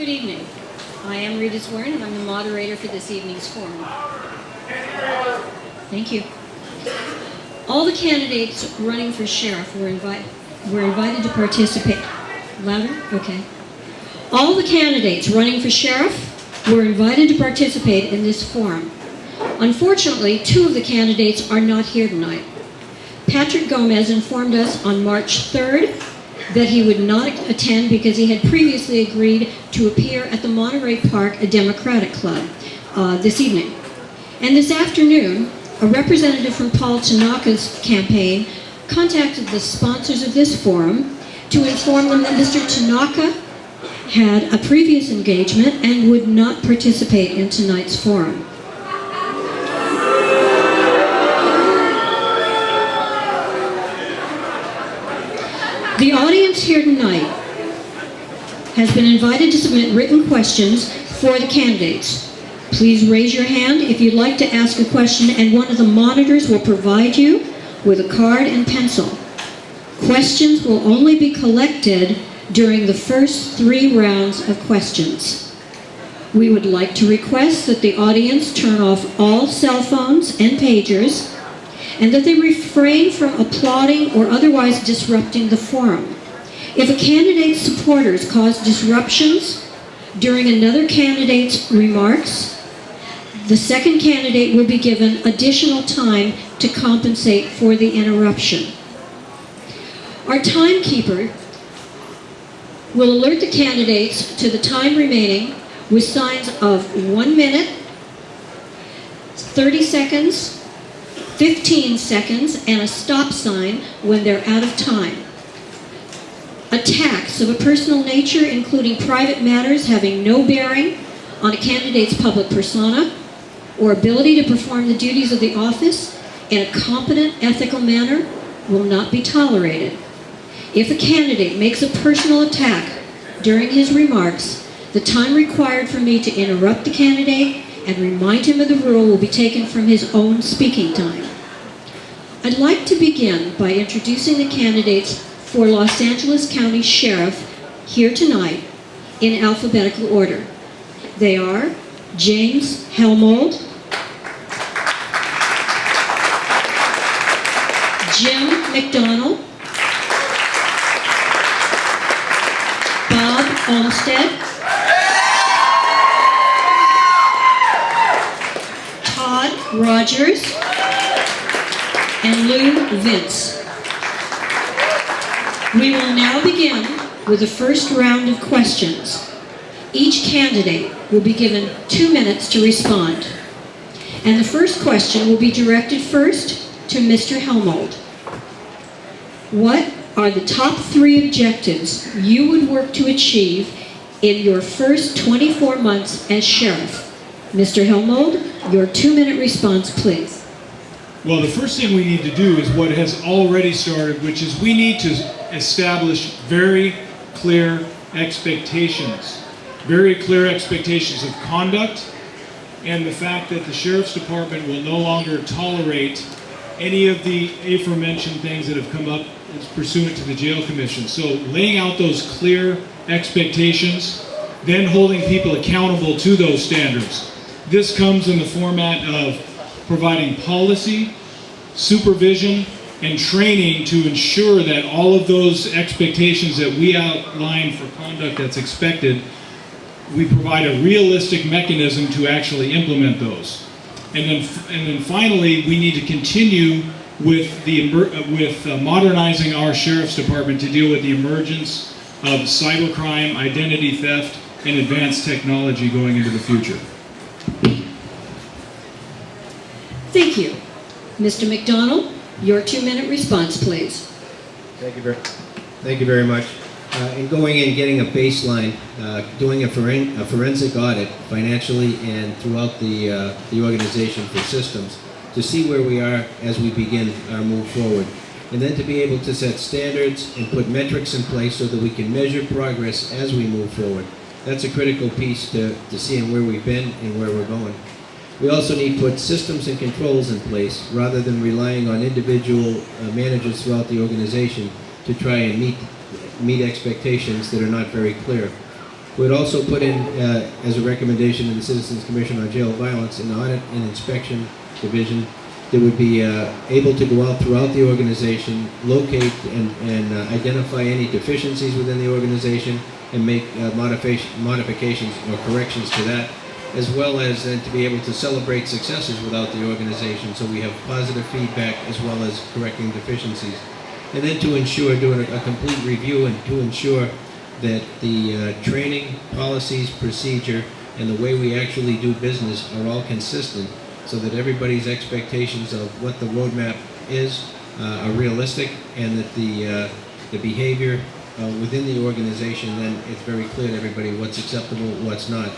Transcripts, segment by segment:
Good evening. I am Rita Zwern, and I'm the moderator for this evening's forum. Thank you. All the candidates running for sheriff were invited to participate. Louder? Okay. All the candidates running for sheriff were invited to participate in this forum. Unfortunately, 2 of the candidates are not here tonight. Patrick Gomez informed us on March 3rd that he would not attend because he had previously agreed to appear at the Monterey Park, a Democratic club, this evening. And this afternoon, a representative from Paul Tanaka's campaign contacted the sponsors of this forum to inform them that Mr. Tanaka had a previous engagement and would not participate in tonight's forum. The audience here tonight has been invited to submit written questions for the candidates. Please raise your hand if you'd like to ask a question, and one of the monitors will provide you with a card and pencil. Questions will only be collected during the first 3 rounds of questions. We would like to request that the audience turn off all cell phones and pagers, and that they refrain from applauding or otherwise disrupting the forum. If a candidate's supporters cause disruptions during another candidate's remarks, the second candidate will be given additional time to compensate for the interruption. Our timekeeper will alert the candidates to the time remaining with signs of 1 minute, 30 seconds, 15 seconds, and a stop sign when they're out of time. Attacks of a personal nature, including private matters having no bearing on a candidate's public persona or ability to perform the duties of the office in a competent, ethical manner, will not be tolerated. If a candidate makes a personal attack during his remarks, the time required for me to interrupt the candidate and remind him of the rule will be taken from his own speaking time. I'd like to begin by introducing the candidates for Los Angeles County Sheriff here tonight in alphabetical order. They are James Helmold, Jim McDonald, Bob Olmsted, Todd Rogers, and Lou Vince. We will now begin with the first round of questions. Each candidate will be given 2 minutes to respond. And the first question will be directed first to Mr. Helmold. What are the top 3 objectives you would work to achieve in your first 24 months as sheriff? Mr. Helmold, your 2-minute response, please. Well, the first thing we need to do is what has already started, which is we need to establish very clear expectations. Very clear expectations of conduct, and the fact that the Sheriff's Department will no longer tolerate any of the aforementioned things that have come up as pursuant to the Jail Commission. So laying out those clear expectations, then holding people accountable to those standards. This comes in the format of providing policy, supervision, and training to ensure that all of those expectations that we outline for conduct that's expected, we provide a realistic mechanism to actually implement those. And then finally, we need to continue with modernizing our Sheriff's Department to deal with the emergence of cybercrime, identity theft, and advanced technology going into the future. Thank you. Mr. McDonald, your 2-minute response, please. Thank you very much. In going in, getting a baseline, doing a forensic audit financially and throughout the organization for systems to see where we are as we begin our move forward. And then to be able to set standards and put metrics in place so that we can measure progress as we move forward. That's a critical piece to seeing where we've been and where we're going. We also need to put systems and controls in place rather than relying on individual managers throughout the organization to try and meet expectations that are not very clear. We'd also put in, as a recommendation to the Citizens Commission on Jail Violence, an audit and inspection division that would be able to go out throughout the organization, locate and identify any deficiencies within the organization, and make modifications or corrections to that, as well as to be able to celebrate successes without the organization, so we have positive feedback as well as correcting deficiencies. And then to ensure, doing a complete review and to ensure that the training, policies, procedure, and the way we actually do business are all consistent, so that everybody's expectations of what the roadmap is are realistic, and that the behavior within the organization, then it's very clear to everybody what's acceptable, what's not,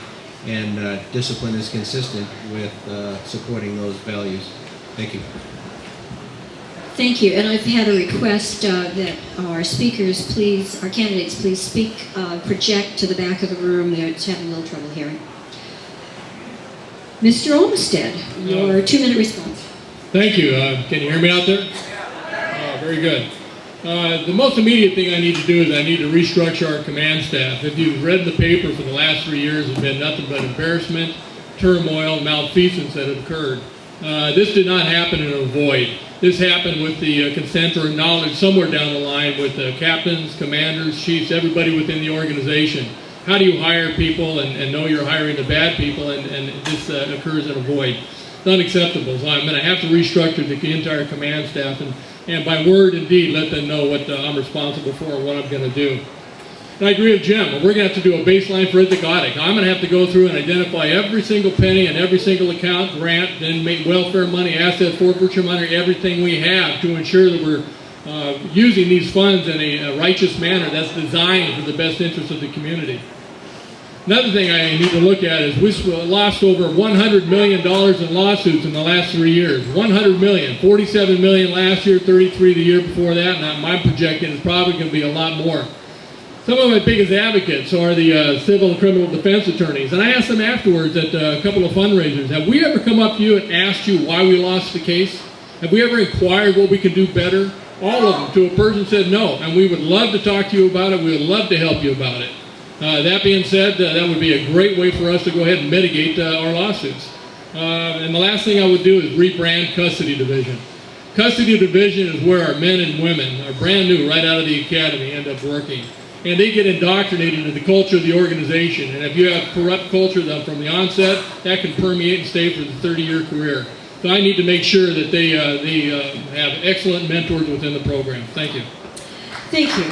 and discipline is consistent with supporting those values. Thank you. Thank you. And I've had a request that our speakers, please, our candidates, please speak, project to the back of the room. They're just having a little trouble hearing. Mr. Olmsted, your 2-minute response. Thank you. Can you hear me out there? Very good. The most immediate thing I need to do is I need to restructure our command staff. If you've read the paper for the last 3 years, it's been nothing but embarrassment, turmoil, malfeasance that have occurred. This did not happen in a void. This happened with the consent or knowledge somewhere down the line with captains, commanders, chiefs, everybody within the organization. How do you hire people and know you're hiring the bad people, and this occurs in a void? It's unacceptable. So I'm going to have to restructure the entire command staff and by word and deed let them know what I'm responsible for and what I'm going to do. And I agree with Jim. We're going to have to do a baseline forensic audit. I'm going to have to go through and identify every single penny and every single account, grant, then make welfare money, asset forfeiture money, everything we have to ensure that we're using these funds in a righteous manner that's designed for the best interest of the community. Another thing I need to look at is we lost over $100 million in lawsuits in the last 3 years. 100 million, 47 million last year, 33 the year before that, and my projection is probably going to be a lot more. Some of my biggest advocates are the civil and criminal defense attorneys, and I asked them afterwards at a couple of fundraisers, have we ever come up to you and asked you why we lost the case? Have we ever inquired what we could do better? All of them, to a person, said no, and we would love to talk to you about it, we would love to help you about it. That being said, that would be a great way for us to go ahead and mitigate our lawsuits. And the last thing I would do is rebrand Custody Division. Custody Division is where our men and women are brand new right out of the academy end up working. And they get indoctrinated into the culture of the organization. And if you have corrupt culture from the onset, that can permeate and stay for the 30-year career. So I need to make sure that they have excellent mentors within the program. Thank you. Thank you.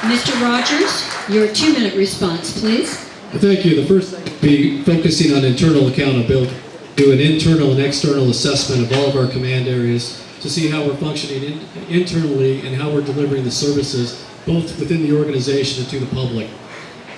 Mr. Rogers, your 2-minute response, please. Thank you. The first thing would be focusing on internal accountability. Do an internal and external assessment of all of our command areas to see how we're functioning internally and how we're delivering the services both within the organization and to the public.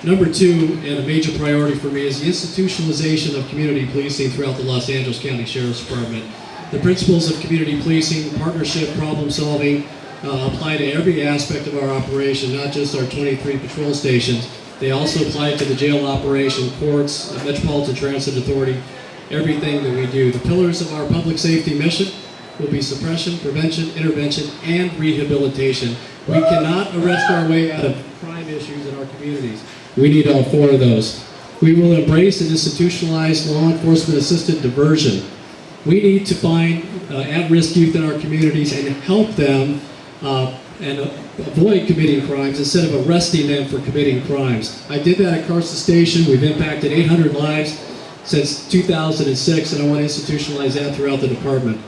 Number 2, and a major priority for me, is the institutionalization of community policing throughout the Los Angeles County Sheriff's Department. The principles of community policing, partnership, problem solving, apply to every aspect of our operation, not just our 23 patrol stations. They also apply to the jail operation, courts, Metropolitan Transit Authority, everything that we do. The pillars of our public safety mission will be suppression, prevention, intervention, and rehabilitation. We cannot arrest our way out of crime issues in our communities. We need all 4 of those. We will embrace and institutionalize law enforcement-assisted diversion. We need to find at-risk youth in our communities and help them and avoid committing crimes instead of arresting them for committing crimes. I did that at Carson Station. We've impacted 800 lives since 2006, and I want to institutionalize that throughout the department.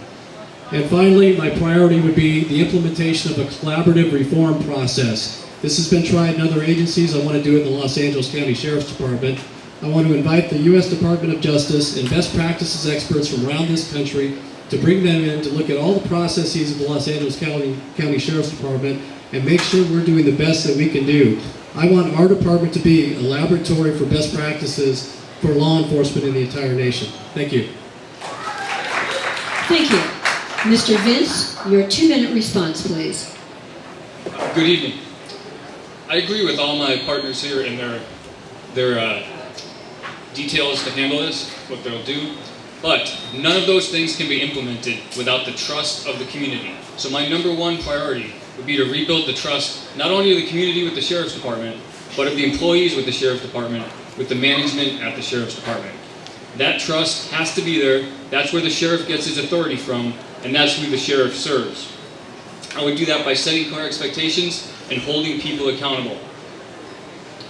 And finally, my priority would be the implementation of a collaborative reform process. This has been tried in other agencies. I want to do it in the Los Angeles County Sheriff's Department. I want to invite the U.S. Department of Justice and best practices experts from around this country to bring them in to look at all the processes of the Los Angeles County Sheriff's Department and make sure we're doing the best that we can do. I want our department to be a laboratory for best practices for law enforcement in the entire nation. Thank you. Thank you. Mr. Vince, your 2-minute response, please. Good evening. I agree with all my partners here in their details to handle this, what they'll do, but none of those things can be implemented without the trust of the community. So my number 1 priority would be to rebuild the trust, not only of the community with the Sheriff's Department, but of the employees with the Sheriff's Department, with the management at the Sheriff's Department. That trust has to be there. That's where the sheriff gets his authority from, and that's who the sheriff serves. I would do that by setting clear expectations and holding people accountable.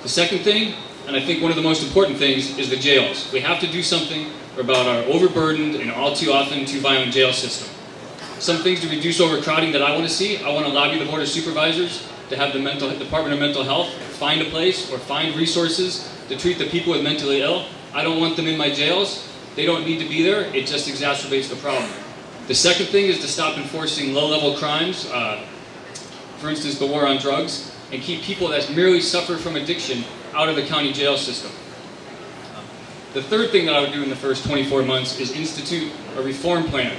The second thing, and I think one of the most important things, is the jails. We have to do something about our overburdened and all too often too violent jail system. Some things to reduce overcrowding that I want to see. I want to lobby the Board of Supervisors to have the Department of Mental Health find a place or find resources to treat the people with mentally ill. I don't want them in my jails. They don't need to be there. It just exacerbates the problem. The second thing is to stop enforcing low-level crimes, for instance, the war on drugs, and keep people that merely suffer from addiction out of the county jail system. The third thing that I would do in the first 24 months is institute a reform plan.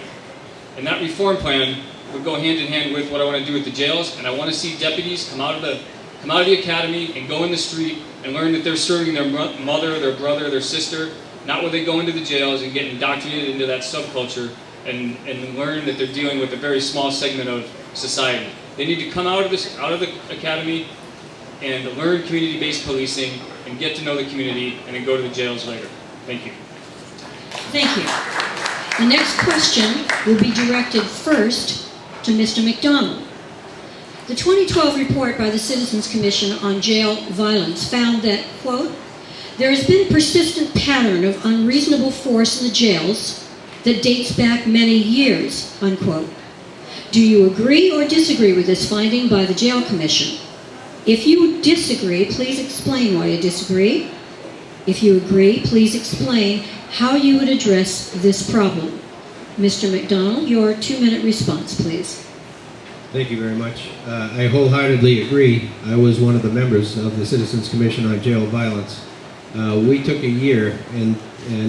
And that reform plan would go hand in hand with what I want to do with the jails, and I want to see deputies come out of the academy and go in the street and learn that they're serving their mother, their brother, their sister, not when they go into the jails and get indoctrinated into that subculture and learn that they're dealing with a very small segment of society. They need to come out of the academy and learn community-based policing and get to know the community and then go to the jails later. Thank you. Thank you. The next question will be directed first to Mr. McDonald. The 2012 report by the Citizens Commission on Jail Violence found that, quote, there has been a persistent pattern of unreasonable force in the jails that dates back many years, unquote. Do you agree or disagree with this finding by the Jail Commission? If you disagree, please explain why you disagree. If you agree, please explain how you would address this problem. Mr. McDonald, your 2-minute response, please. Thank you very much. I wholeheartedly agree. I was one of the members of the Citizens Commission on Jail Violence. We took a year and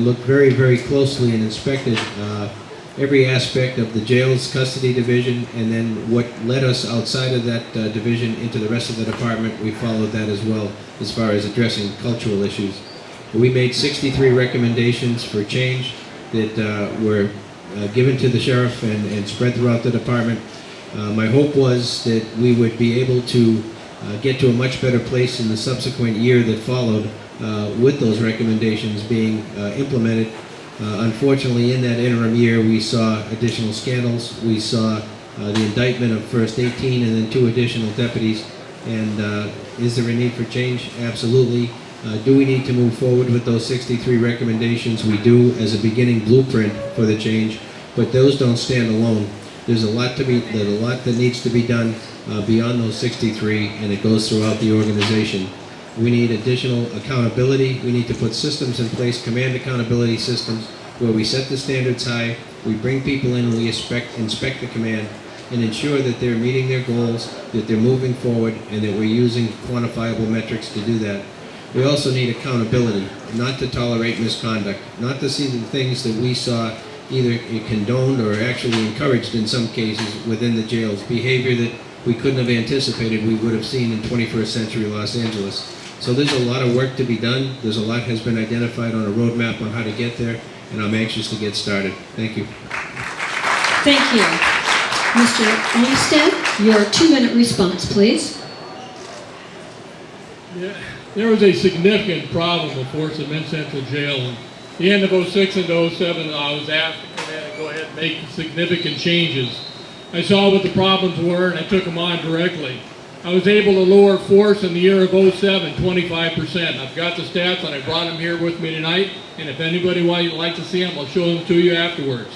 looked very, very closely and inspected every aspect of the jail's custody division, and then what led us outside of that division into the rest of the department. We followed that as well as far as addressing cultural issues. We made 63 recommendations for change that were given to the sheriff and spread throughout the department. My hope was that we would be able to get to a much better place in the subsequent year that followed with those recommendations being implemented. Unfortunately, in that interim year, we saw additional scandals. We saw the indictment of first 18 and then 2 additional deputies. And is there a need for change? Absolutely. Do we need to move forward with those 63 recommendations? We do, as a beginning blueprint for the change, but those don't stand alone. There's a lot that needs to be done beyond those 63, and it goes throughout the organization. We need additional accountability. We need to put systems in place, command accountability systems, where we set the standards high, we bring people in, we inspect the command, and ensure that they're meeting their goals, that they're moving forward, and that we're using quantifiable metrics to do that. We also need accountability, not to tolerate misconduct, not to see the things that we saw either condoned or actually encouraged in some cases within the jails, behavior that we couldn't have anticipated we would have seen in 21st century Los Angeles. So there's a lot of work to be done. There's a lot has been identified on a roadmap on how to get there, and I'm anxious to get started. Thank you. Thank you. Mr. Olmsted, your 2-minute response, please. Yeah, there was a significant problem with force in Men's Central Jail. And the end of 06 and 07, I was asked to come in and go ahead and make significant changes. I saw what the problems were, and I took them on directly. I was able to lower force in the year of 07, 25%. I've got the stats, and I brought them here with me tonight, and if anybody would like to see them, I'll show them to you afterwards.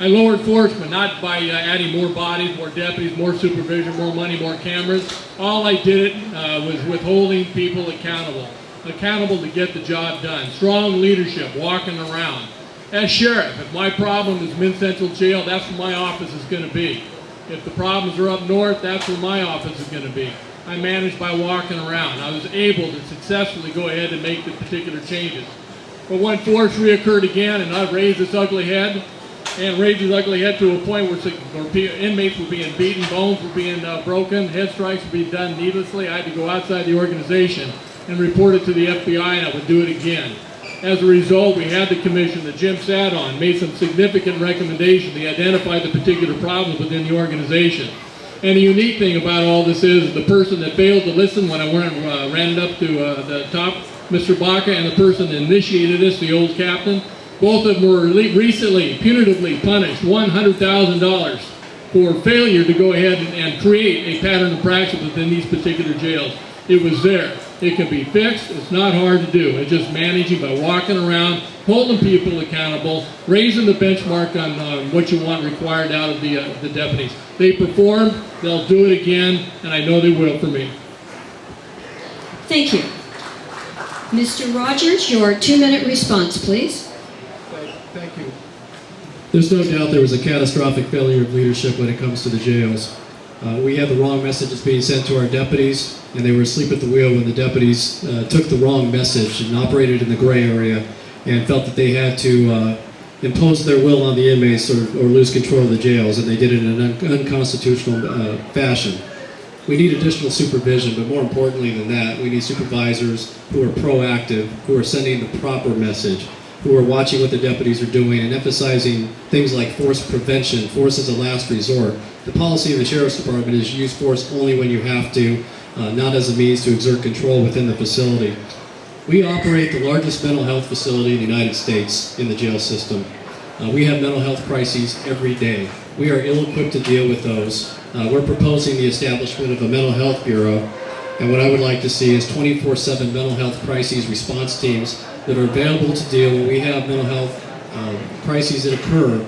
I lowered force, but not by adding more bodies, more deputies, more supervision, more money, more cameras. All I did was withholding people accountable to get the job done. Strong leadership, walking around. As sheriff, if my problem is Men's Central Jail, that's where my office is going to be. If the problems are up north, that's where my office is going to be. I managed by walking around. I was able to successfully go ahead and make the particular changes. But when force reoccurred again, and I raised its ugly head, to a point where inmates were being beaten, bones were being broken, head strikes were being done needlessly, I had to go outside the organization and report it to the FBI, and I would do it again. As a result, we had the commission that Jim sat on, made some significant recommendations. They identified the particular problems within the organization. And the unique thing about all this is the person that failed to listen when I ran it up to the top, Mr. Baca, and the person that initiated this, the old captain, both of them were recently punitively punished $100,000 for failure to go ahead and create a pattern of practice within these particular jails. It was there. It can be fixed. It's not hard to do. It's just managing by walking around, holding people accountable, raising the benchmark on what you want required out of the deputies. They performed, they'll do it again, and I know they will for me. Thank you. Mr. Rogers, your 2-minute response, please. Thank you. There's no doubt there was a catastrophic failure of leadership when it comes to the jails. We had the wrong messages being sent to our deputies, and they were asleep at the wheel when the deputies took the wrong message and operated in the gray area and felt that they had to impose their will on the inmates or lose control of the jails, and they did it in an unconstitutional fashion. We need additional supervision, but more importantly than that, we need supervisors who are proactive, who are sending the proper message, who are watching what the deputies are doing and emphasizing things like force prevention, force as a last resort. The policy of the Sheriff's Department is use force only when you have to, not as a means to exert control within the facility. We operate the largest mental health facility in the United States in the jail system. We have mental health crises every day. We are ill-equipped to deal with those. We're proposing the establishment of a mental health bureau, and what I would like to see is 24/7 mental health crises response teams that are available to deal when we have mental health crises that occur,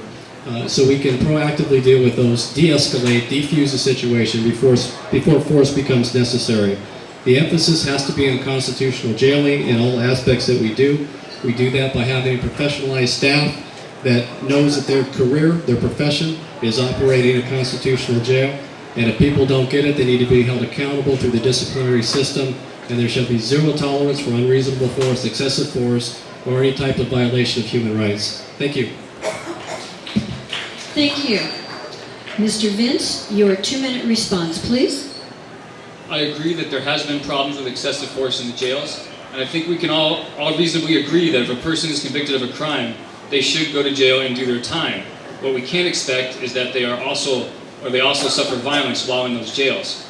so we can proactively deal with those, de-escalate, defuse the situation before force becomes necessary. The emphasis has to be on constitutional jailing in all aspects that we do. We do that by having a professionalized staff that knows that their career, their profession, is operating a constitutional jail. And if people don't get it, they need to be held accountable through the disciplinary system, and there shall be zero tolerance for unreasonable force, excessive force, or any type of violation of human rights. Thank you. Thank you. Mr. Vince, your 2-minute response, please. I agree that there has been problems with excessive force in the jails, and I think we can all reasonably agree that if a person is convicted of a crime, they should go to jail and do their time. What we can't expect is that they also suffer violence while in those jails.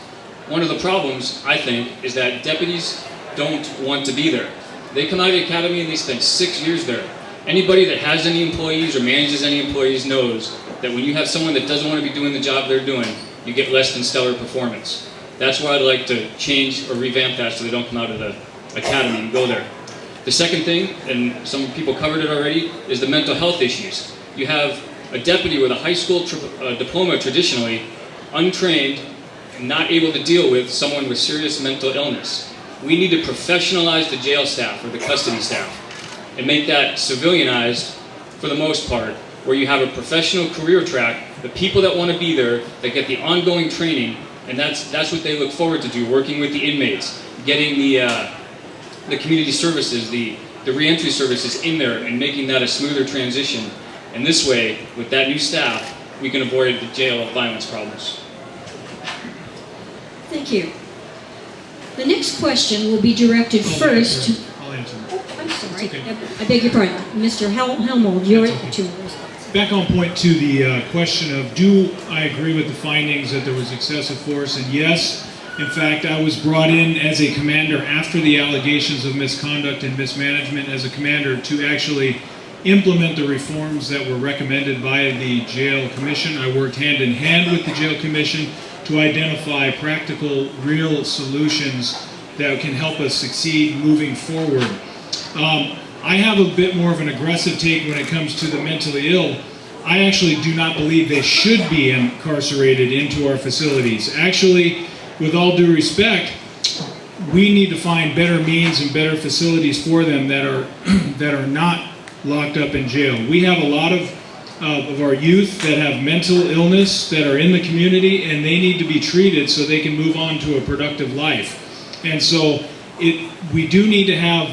One of the problems, I think, is that deputies don't want to be there. They come out of the academy and they spend 6 years there. Anybody that has any employees or manages any employees knows that when you have someone that doesn't want to be doing the job they're doing, you get less than stellar performance. That's why I'd like to change or revamp that so they don't come out of the academy and go there. The second thing, and some people covered it already, is the mental health issues. You have a deputy with a high school diploma traditionally, untrained, and not able to deal with someone with serious mental illness. We need to professionalize the jail staff or the custody staff and make that civilianized for the most part, where you have a professional career track, the people that want to be there, that get the ongoing training, and that's what they look forward to do, working with the inmates, getting the community services, the reentry services in there and making that a smoother transition. And this way, with that new staff, we can avoid the jail violence problems. Thank you. The next question will be directed first. I'll answer. Oh, I'm sorry. It's okay. I beg your pardon. Mr. Helmold, your 2-minute response. Back on point to the question of, do I agree with the findings that there was excessive force? And yes, in fact, I was brought in as a commander after the allegations of misconduct and mismanagement as a commander to actually implement the reforms that were recommended by the jail commission. I worked hand in hand with the jail commission to identify practical, real solutions that can help us succeed moving forward. I have a bit more of an aggressive take when it comes to the mentally ill. I actually do not believe they should be incarcerated into our facilities. Actually, with all due respect, we need to find better means and better facilities for them that are not locked up in jail. We have a lot of our youth that have mental illness that are in the community, and they need to be treated so they can move on to a productive life. And so we do need to have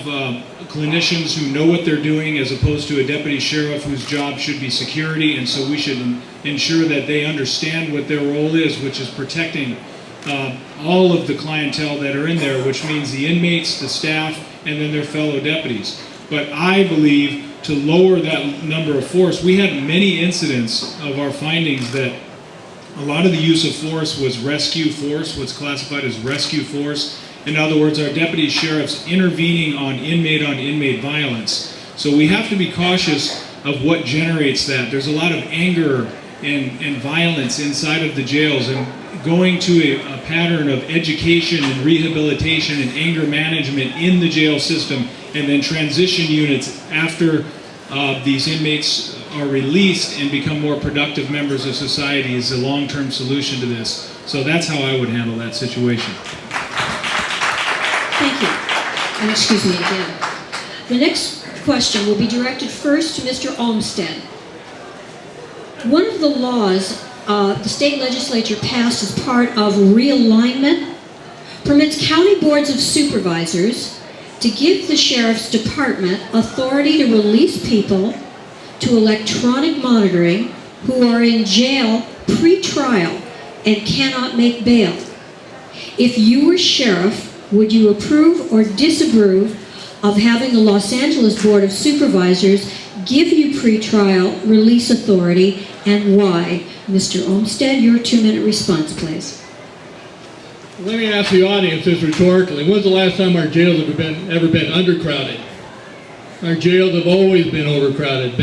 clinicians who know what they're doing, as opposed to a deputy sheriff whose job should be security. And so we should ensure that they understand what their role is, which is protecting all of the clientele that are in there, which means the inmates, the staff, and then their fellow deputies. But I believe to lower that number of force, we had many incidents of our findings that A lot of the use of force was rescue force, what's classified as rescue force. In other words, our deputy sheriffs intervening on inmate violence. So we have to be cautious of what generates that. There's a lot of anger and violence inside of the jails, and going to a pattern of education and rehabilitation and anger management in the jail system, and then transition units after these inmates are released and become more productive members of society is a long-term solution to this. So that's how I would handle that situation. Thank you. And excuse me again. The next question will be directed first to Mr. Olmsted. One of the laws the state legislature passed as part of realignment permits county boards of supervisors to give the sheriff's department authority to release people to electronic monitoring who are in jail pre-trial and cannot make bail. If you were sheriff, would you approve or disapprove of having the Los Angeles Board of Supervisors give you pre-trial release authority, and why? Mr. Olmsted, your 2-minute response, please. Let me ask the audience this rhetorically. When's the last time our jails have ever been undercrowded? Our jails have always been overcrowded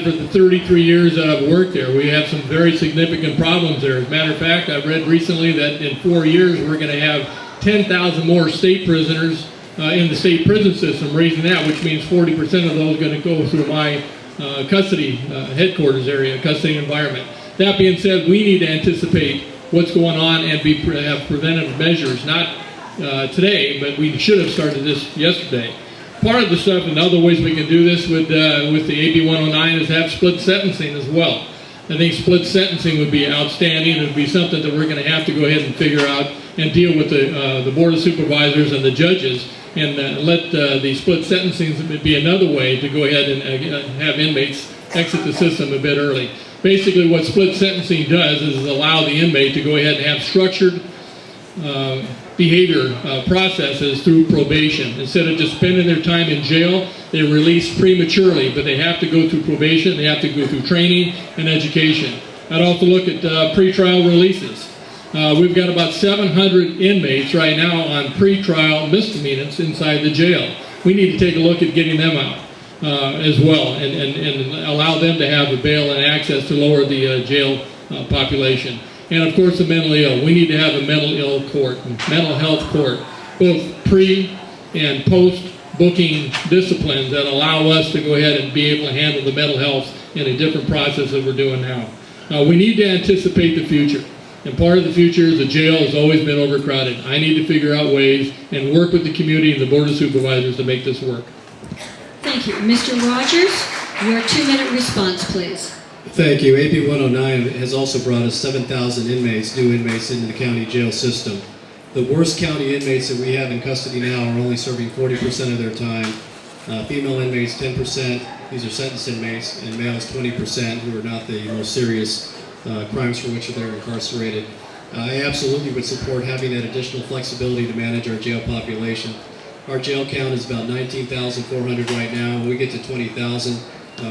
for the 33 years that I've worked there. We have some very significant problems there. As a matter of fact, I've read recently that in 4 years we're going to have 10,000 more state prisoners in the state prison system, raising that, which means 40% of those are going to go through my custody headquarters area, custody environment. That being said, we need to anticipate what's going on and have preventive measures, not today, but we should have started this yesterday. Part of the stuff and other ways we can do this with the AB 109 is have split sentencing as well. I think split sentencing would be outstanding. It would be something that we're going to have to go ahead and figure out and deal with the Board of Supervisors and the judges, and let the split sentencing be another way to go ahead and have inmates exit the system a bit early. Basically what split sentencing does is allow the inmate to go ahead and have structured behavior processes through probation. Instead of just spending their time in jail, they're released prematurely, but they have to go through probation, they have to go through training and education. I'd also look at pretrial releases. We've got about 700 inmates right now on pretrial misdemeanors inside the jail. We need to take a look at getting them out as well, and allow them to have the bail and access to lower the jail population. And of course the mentally ill. We need to have a mental health court, both pre and post booking disciplines that allow us to go ahead and be able to handle the mental health in a different process that we're doing now. We need to anticipate the future. And part of the future is the jail has always been overcrowded. I need to figure out ways and work with the community and the Board of Supervisors to make this work. Thank you. Mr. Rogers, your 2-minute response, please. Thank you. AB 109 has also brought us 7,000 inmates, new inmates into the county jail system. The worst county inmates that we have in custody now are only serving 40% of their time. Female inmates 10%, these are sentenced inmates, and males 20% who are not the most serious crimes for which they're incarcerated. I absolutely would support having that additional flexibility to manage our jail population. Our jail count is about 19,400 right now. When we get to 20,000,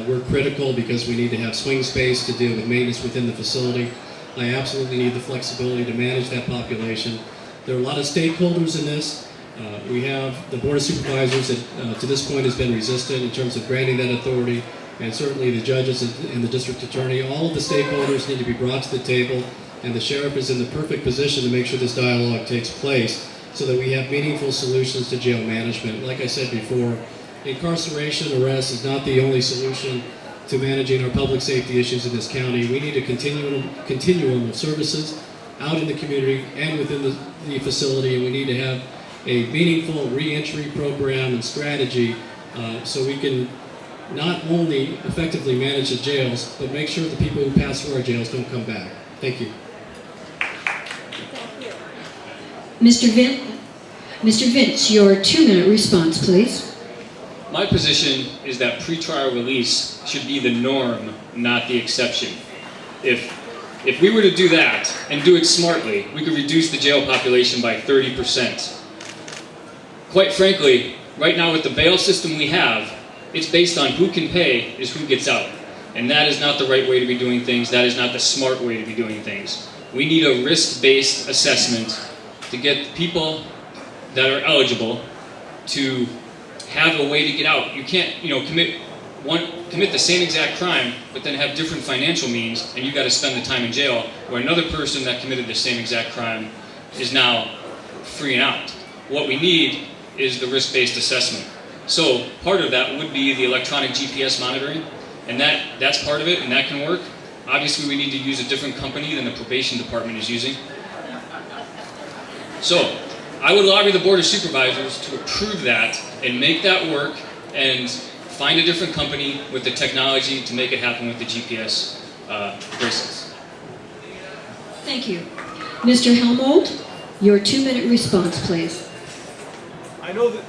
we're critical because we need to have swing space to deal with maintenance within the facility. I absolutely need the flexibility to manage that population. There are a lot of stakeholders in this. We have the Board of Supervisors that to this point has been resistant in terms of granting that authority, and certainly the judges and the district attorney. All of the stakeholders need to be brought to the table, and the sheriff is in the perfect position to make sure this dialogue takes place so that we have meaningful solutions to jail management. Like I said before, incarceration arrest is not the only solution to managing our public safety issues in this county. We need a continuum of services out in the community and within the facility, and we need to have a meaningful reentry program and strategy so we can not only effectively manage the jails, but make sure the people who pass through our jails don't come back. Thank you. Mr. Vince, your 2-minute response, please. My position is that pretrial release should be the norm, not the exception. If we were to do that and do it smartly, we could reduce the jail population by 30%. Quite frankly, right now with the bail system we have, it's based on who can pay is who gets out. And that is not the right way to be doing things. That is not the smart way to be doing things. We need a risk-based assessment to get people that are eligible to have a way to get out. You can't, commit the same exact crime, but then have different financial means, and you got to spend the time in jail, where another person that committed the same exact crime is now free and out. What we need is the risk-based assessment. So part of that would be the electronic GPS monitoring, and that's part of it, and that can work. Obviously, we need to use a different company than the probation department is using. So I would lobby the Board of Supervisors to approve that and make that work and find a different company with the technology to make it happen with the GPS bracelets. Thank you. Mr. Helmold, your 2-minute response, please. I know that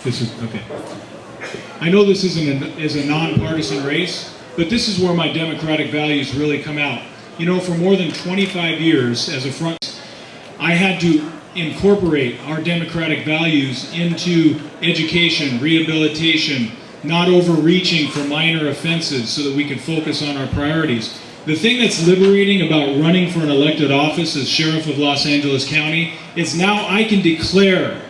this is okay. I know this is a nonpartisan race, but this is where my democratic values really come out. For more than 25 years as a front, I had to incorporate our democratic values into education, rehabilitation, not overreaching for minor offenses so that we can focus on our priorities. The thing that's liberating about running for an elected office as Sheriff of Los Angeles County is now I can declare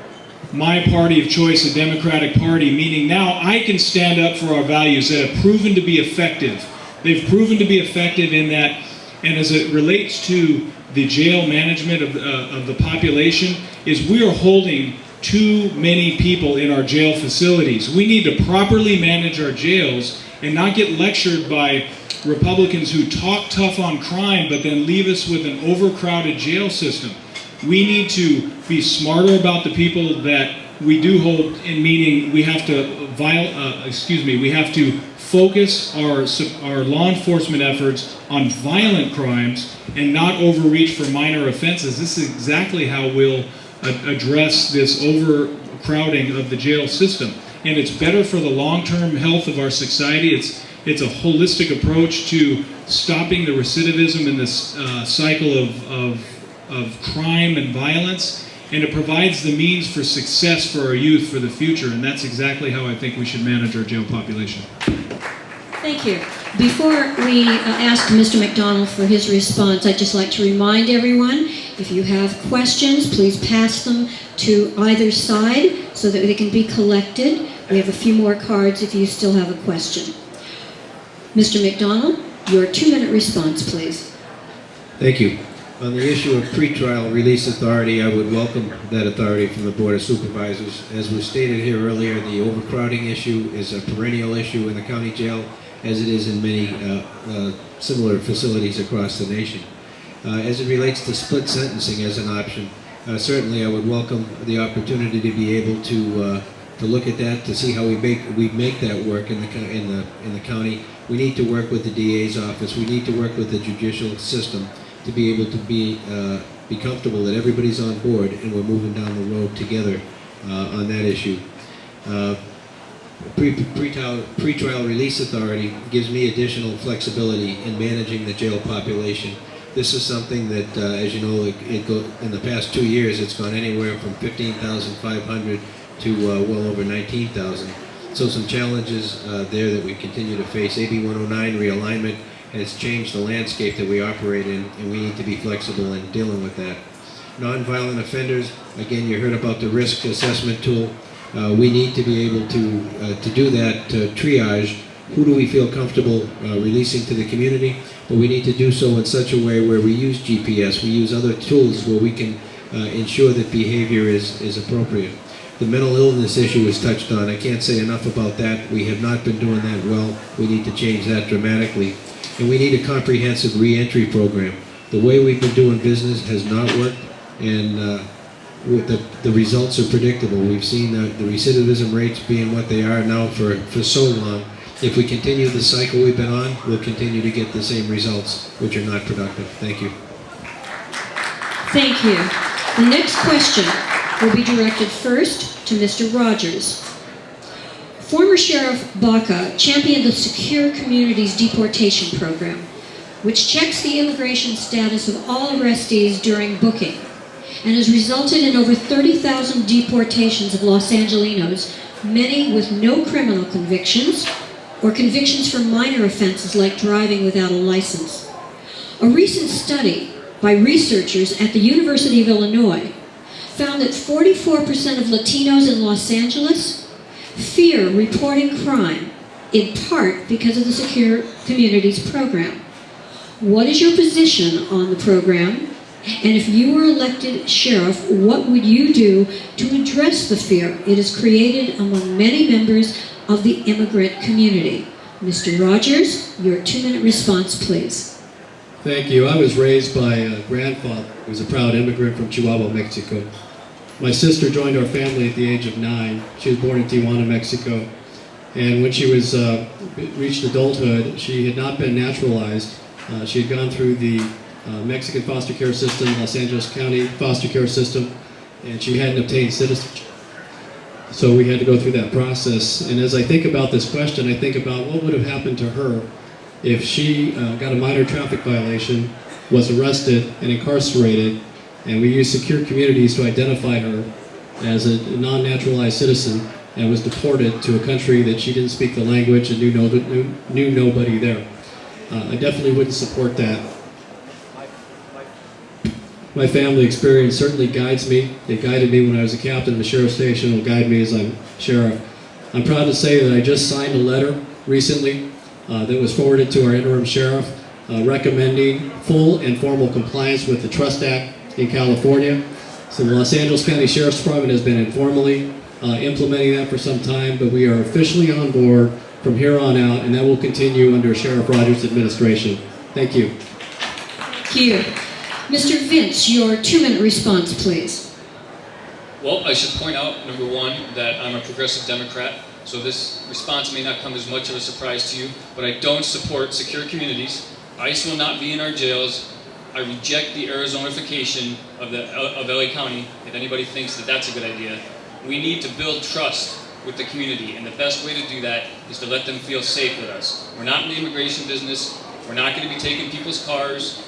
my party of choice a Democratic Party, meaning now I can stand up for our values that have proven to be effective. They've proven to be effective in that, and as it relates to the jail management of the population, is we are holding too many people in our jail facilities. We need to properly manage our jails and not get lectured by Republicans who talk tough on crime but then leave us with an overcrowded jail system. We need to be smarter about the people that we do hold, in meaning we have to we have to focus our law enforcement efforts on violent crimes and not overreach for minor offenses. This is exactly how we'll address this overcrowding of the jail system. And it's better for the long-term health of our society. It's a holistic approach to stopping the recidivism in this cycle of crime and violence, and it provides the means for success for our youth for the future, and that's exactly how I think we should manage our jail population. Thank you. Before we ask Mr. McDonald for his response, I'd just like to remind everyone, if you have questions, please pass them to either side so that they can be collected. We have a few more cards if you still have a question. Mr. McDonald, your 2-minute response, please. Thank you. On the issue of pretrial release authority, I would welcome that authority from the Board of Supervisors. As was stated here earlier, the overcrowding issue is a perennial issue in the county jail, as it is in many similar facilities across the nation. As it relates to split sentencing as an option, certainly I would welcome the opportunity to be able to look at that, to see how we make that work in the county. We need to work with the DA's office. We need to work with the judicial system to be able to be comfortable that everybody's on board and we're moving down the road together on that issue. Pretrial release authority gives me additional flexibility in managing the jail population. This is something that, as you know, in the past 2 years, it's gone anywhere from 15,500 to well over 19,000. So some challenges there that we continue to face. AB 109 realignment has changed the landscape that we operate in, and we need to be flexible in dealing with that. Nonviolent offenders, again, you heard about the risk assessment tool. We need to be able to do that triage. Who do we feel comfortable releasing to the community? But we need to do so in such a way where we use GPS, we use other tools where we can ensure that behavior is appropriate. The mental illness issue is touched on. I can't say enough about that. We have not been doing that well. We need to change that dramatically. And we need a comprehensive reentry program. The way we've been doing business has not worked, and the results are predictable. We've seen the recidivism rates being what they are now for so long. If we continue the cycle we've been on, we'll continue to get the same results, which are not productive. Thank you. Thank you. The next question will be directed first to Mr. Rogers. Former Sheriff Baca championed the Secure Communities Deportation Program, which checks the immigration status of all arrestees during booking, and has resulted in over 30,000 deportations of Los Angelenos, many with no criminal convictions or convictions for minor offenses like driving without a license. A recent study by researchers at the University of Illinois found that 44% of Latinos in Los Angeles fear reporting crime, in part because of the Secure Communities program. What is your position on the program? And if you were elected sheriff, what would you do to address the fear it has created among many members of the immigrant community? Mr. Rogers, your 2-minute response, please. Thank you. I was raised by a grandfather who was a proud immigrant from Chihuahua, Mexico. My sister joined our family at the age of 9. She was born in Tijuana, Mexico. And when she was reached adulthood, she had not been naturalized. She had gone through the Mexican foster care system, Los Angeles County foster care system, and she hadn't obtained citizenship. So we had to go through that process. And as I think about this question, I think about what would have happened to her if she got a minor traffic violation, was arrested and incarcerated, and we used Secure Communities to identify her as a non-naturalized citizen and was deported to a country that she didn't speak the language and knew nobody there. I definitely wouldn't support that. My family experience certainly guides me. It guided me when I was a captain of the sheriff's station. It will guide me as I'm sheriff. I'm proud to say that I just signed a letter recently that was forwarded to our interim sheriff recommending full and formal compliance with the Trust Act in California. So the Los Angeles County Sheriff's Department has been informally implementing that for some time, but we are officially on board from here on out, and that will continue under Sheriff Rogers' administration. Thank you. Thank you. Mr. Vince, your 2-minute response, please. Well, I should point out, number one, that I'm a progressive Democrat, so this response may not come as much of a surprise to you, but I don't support Secure Communities. ICE will not be in our jails. I reject the Arizonification of LA County, if anybody thinks that that's a good idea. We need to build trust with the community, and the best way to do that is to let them feel safe with us. We're not in the immigration business. We're not going to be taking people's cars.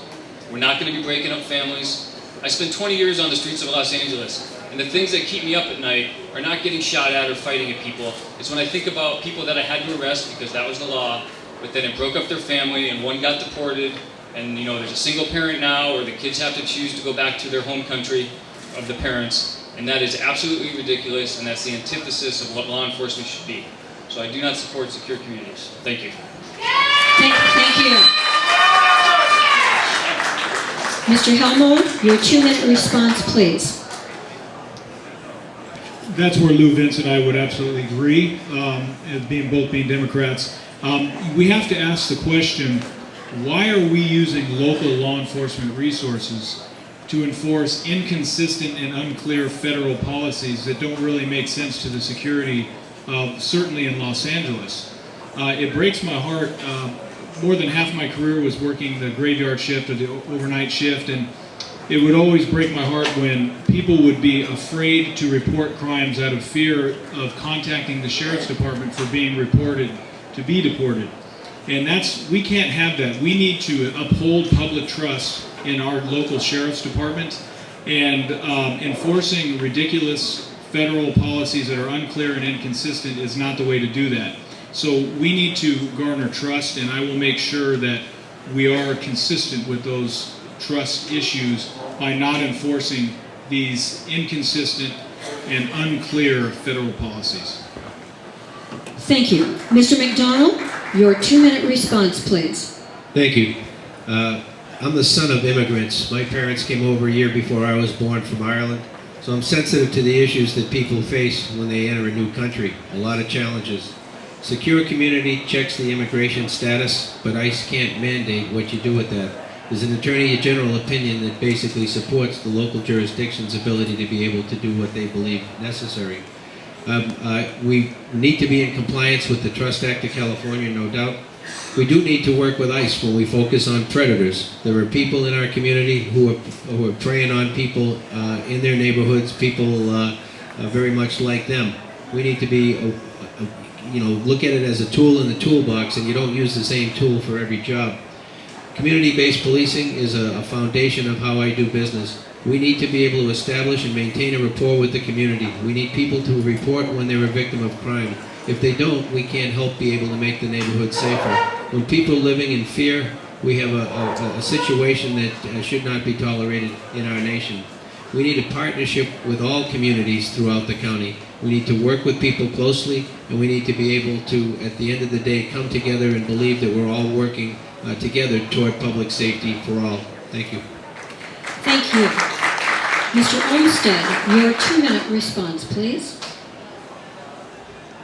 We're not going to be breaking up families. I spent 20 years on the streets of Los Angeles, and the things that keep me up at night are not getting shot at or fighting at people. It's when I think about people that I had to arrest because that was the law, but then it broke up their family and one got deported, and there's a single parent now, or the kids have to choose to go back to their home country of the parents, and that is absolutely ridiculous, and that's the antithesis of what law enforcement should be. So I do not support Secure Communities. Thank you. Thank you. Mr. Helmo, your 2-minute response, please. That's where Lou Vince and I would absolutely agree, as both being Democrats. We have to ask the question, why are we using local law enforcement resources to enforce inconsistent and unclear federal policies that don't really make sense to the security, certainly in Los Angeles? It breaks my heart. More than half my career was working the graveyard shift or the overnight shift, and it would always break my heart when people would be afraid to report crimes out of fear of contacting the sheriff's department for being reported to be deported. And we can't have that. We need to uphold public trust in our local sheriff's department, and enforcing ridiculous federal policies that are unclear and inconsistent is not the way to do that. So we need to garner trust, and I will make sure that we are consistent with those trust issues by not enforcing these inconsistent and unclear federal policies. Thank you. Mr. McDonald, your 2-minute response, please. Thank you. I'm the son of immigrants. My parents came over a year before I was born from Ireland, so I'm sensitive to the issues that people face when they enter a new country. A lot of challenges. Secure Community checks the immigration status, but ICE can't mandate what you do with that. There's an Attorney General opinion that basically supports the local jurisdiction's ability to be able to do what they believe necessary. We need to be in compliance with the Trust Act of California, no doubt. We do need to work with ICE when we focus on predators. There are people in our community who are preying on people in their neighborhoods, people very much like them. We need to be look at it as a tool in the toolbox, and you don't use the same tool for every job. Community-based policing is a foundation of how I do business. We need to be able to establish and maintain a rapport with the community. We need people to report when they're a victim of crime. If they don't, we can't help be able to make the neighborhood safer. When people are living in fear, we have a situation that should not be tolerated in our nation. We need a partnership with all communities throughout the county. We need to work with people closely, and we need to be able to, at the end of the day, come together and believe that we're all working together toward public safety for all. Thank you. Thank you. Mr. Olmsted, your 2-minute response, please.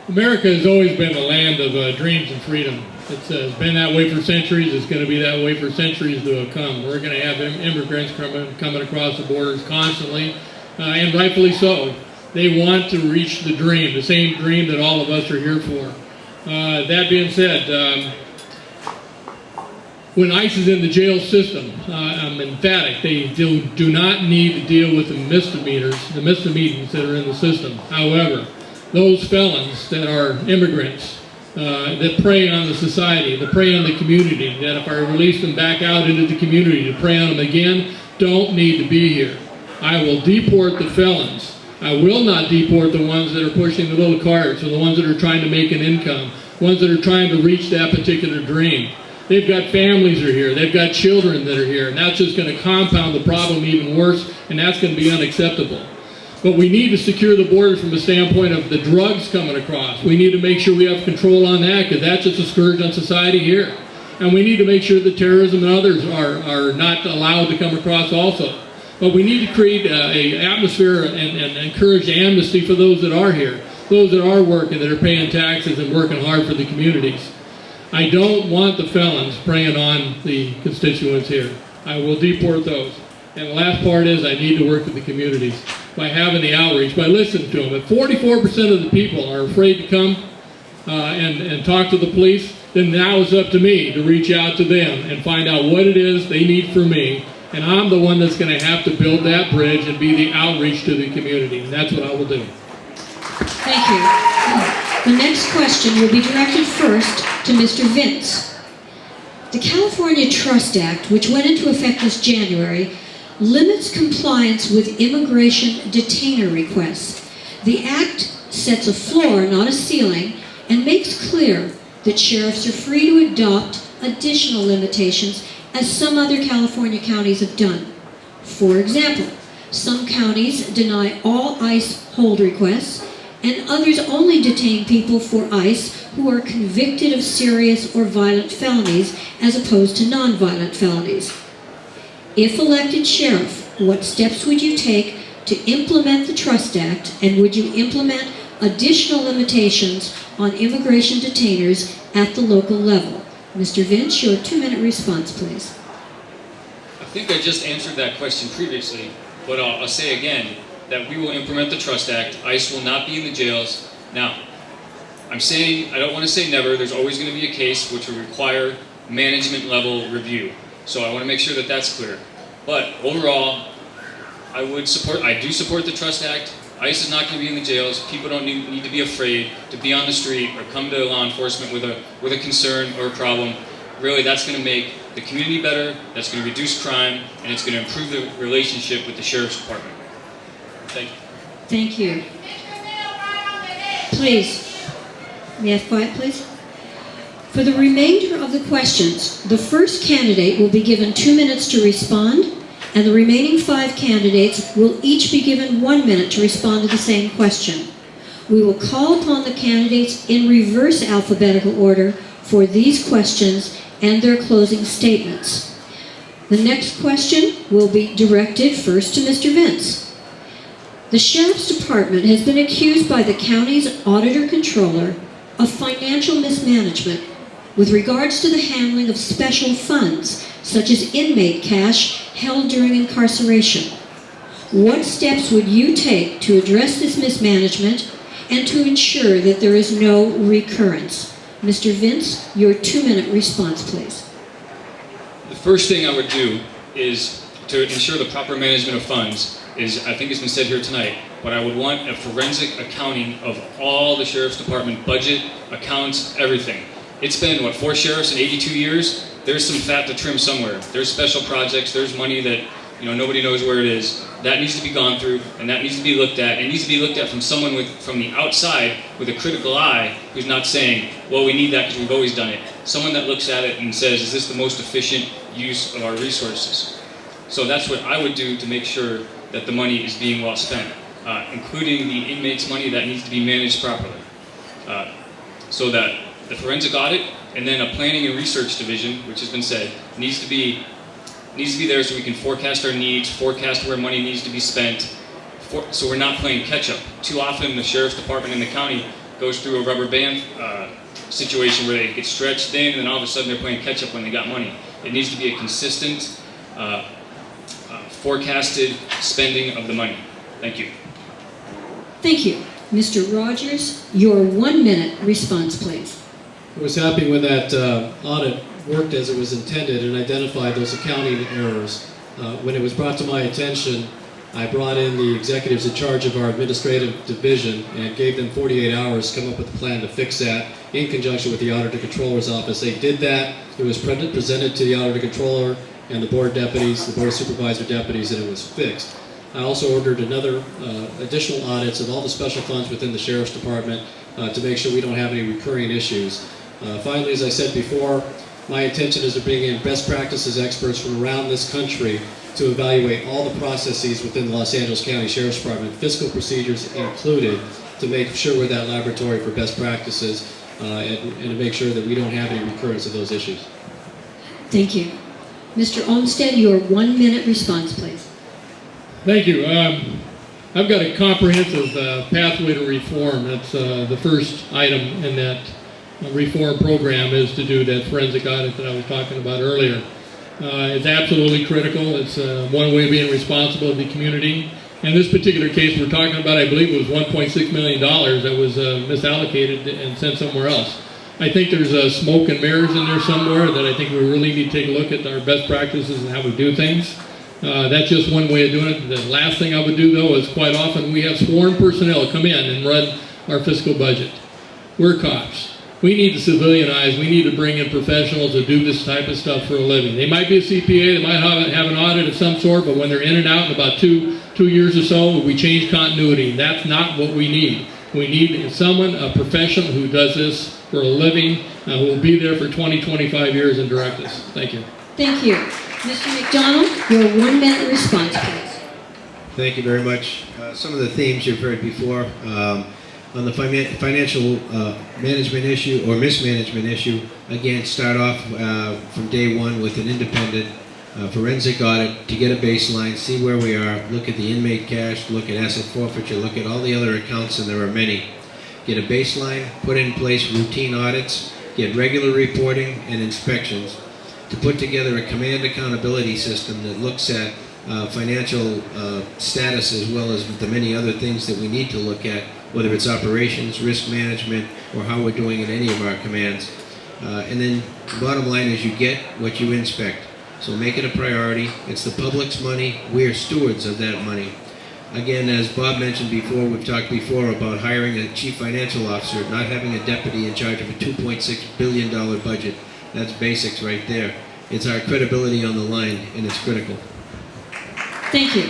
America has always been a land of dreams and freedom. It's been that way for centuries. It's going to be that way for centuries to come. We're going to have immigrants coming across the borders constantly, and rightfully so. They want to reach the dream, the same dream that all of us are here for. That being said, when ICE is in the jail system, I'm emphatic. They do not need to deal with the misdemeanors that are in the system. However, those felons that are immigrants, that prey on the society, that prey on the community, that if I release them back out into the community to prey on them again, don't need to be here. I will deport the felons. I will not deport the ones that are pushing the little carts, or the ones that are trying to make an income, ones that are trying to reach that particular dream. They've got families that are here. They've got children that are here, and that's just going to compound the problem even worse, and that's going to be unacceptable. But we need to secure the borders from the standpoint of the drugs coming across. We need to make sure we have control on that, because that's just a scourge on society here. And we need to make sure that terrorism and others are not allowed to come across also. But we need to create an atmosphere and encourage amnesty for those that are here, those that are working, that are paying taxes and working hard for the communities. I don't want the felons preying on the constituents here. I will deport those. And the last part is I need to work with the communities by having the outreach, by listening to them. If 44% of the people are afraid to come and talk to the police, then now it's up to me to reach out to them and find out what it is they need from me. And I'm the one that's going to have to build that bridge and be the outreach to the community. And that's what I will do. Thank you. The next question will be directed first to Mr. Vince. The California Trust Act, which went into effect this January, limits compliance with immigration detainer requests. The Act sets a floor, not a ceiling, and makes clear that sheriffs are free to adopt additional limitations, as some other California counties have done. For example, some counties deny all ICE hold requests, and others only detain people for ICE who are convicted of serious or violent felonies as opposed to non-violent felonies. If elected sheriff, what steps would you take to implement the Trust Act, and would you implement additional limitations on immigration detainers at the local level? Mr. Vince, your 2-minute response, please. I think I just answered that question previously, but I'll say again that we will implement the Trust Act. ICE will not be in the jails. Now, I'm saying, I don't want to say never, there's always going to be a case which will require management level review. So I want to make sure that that's clear. But overall, I do support the Trust Act. ICE is not going to be in the jails. People don't need to be afraid to be on the street or come to law enforcement with a concern or a problem. Really, that's going to make the community better, that's going to reduce crime, and it's going to improve the relationship with the Sheriff's Department. Thank you. Thank you. Please, may I have quiet, please? For the remainder of the questions, the first candidate will be given 2 minutes to respond, and the remaining 5 candidates will each be given 1 minute to respond to the same question. We will call upon the candidates in reverse alphabetical order for these questions and their closing statements. The next question will be directed first to Mr. Vince. The Sheriff's Department has been accused by the county's auditor-controller of financial mismanagement with regards to the handling of special funds, such as inmate cash held during incarceration. What steps would you take to address this mismanagement and to ensure that there is no recurrence? Mr. Vince, your 2-minute response, please. The first thing I would do is to ensure the proper management of funds is, I think it's been said here tonight, but I would want a forensic accounting of all the Sheriff's Department budget, accounts, everything. It's been, what, 4 sheriffs in 82 years? There's some fat to trim somewhere. There's special projects, there's money that nobody knows where it is. That needs to be gone through, and that needs to be looked at. It needs to be looked at from someone from the outside with a critical eye, who's not saying, well, we need that because we've always done it. Someone that looks at it and says, is this the most efficient use of our resources? So that's what I would do to make sure that the money is being well spent, including the inmates' money that needs to be managed properly. So that the forensic audit and then a planning and research division, which has been said, needs to be there so we can forecast our needs, forecast where money needs to be spent, so we're not playing catch-up. Too often the sheriff's department in the county goes through a rubber band situation where they get stretched thin and then all of a sudden they're playing catch-up when they got money. It needs to be a consistent, forecasted spending of the money. Thank you. Thank you. Mr. Rogers, your 1 minute response, please. I was happy when that audit worked as it was intended and identified those accounting errors. When it was brought to my attention, I brought in the executives in charge of our administrative division and gave them 48 hours to come up with a plan to fix that in conjunction with the Auditor Controller's Office. They did that. It was presented to the Auditor Controller and the Board Deputies, the Board of Supervisor Deputies, and it was fixed. I also ordered another additional audits of all the special funds within the Sheriff's Department to make sure we don't have any recurring issues. Finally, as I said before, my intention is to bring in best practices experts from around this country to evaluate all the processes within the Los Angeles County Sheriff's Department, fiscal procedures included, to make sure we're that laboratory for best practices and to make sure that we don't have any recurrence of those issues. Thank you. Mr. Olmsted, your 1 minute response, please. Thank you. I've got a comprehensive pathway to reform. That's the first item in that reform program, is to do that forensic audit that I was talking about earlier. It's absolutely critical. It's one way of being responsible to the community. In this particular case we're talking about, I believe it was $1.6 million that was misallocated and sent somewhere else. I think there's smoke and mirrors in there somewhere that I think we really need to take a look at our best practices and how we do things. That's just one way of doing it. The last thing I would do, though, is quite often we have sworn personnel come in and run our fiscal budget. We're cops. We need to civilianize. We need to bring in professionals to do this type of stuff for a living. They might be a CPA, they might have an audit of some sort, but when they're in and out in about two years or so, we change continuity. That's not what we need. We need someone, a professional who does this for a living, who will be there for 20, 25 years and direct us. Thank you. Thank you. Mr. McDonald, your 1 minute response, please. Thank you very much. Some of the themes you've heard before. On the financial management issue or mismanagement issue, again, start off from day one with an independent forensic audit to get a baseline, see where we are, look at the inmate cash, look at asset forfeiture, look at all the other accounts, and there are many. Get a baseline, put in place routine audits, get regular reporting and inspections, to put together a command accountability system that looks at financial status as well as the many other things that we need to look at, whether it's operations, risk management, or how we're doing in any of our commands. And then the bottom line is you get what you inspect. So make it a priority. It's the public's money. We are stewards of that money. Again, as Bob mentioned before, we've talked before about hiring a chief financial officer, not having a deputy in charge of a $2.6 billion budget. That's basics right there. It's our credibility on the line, and it's critical. Thank you.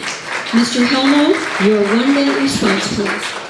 Mr. Helmo, your 1 minute response, please.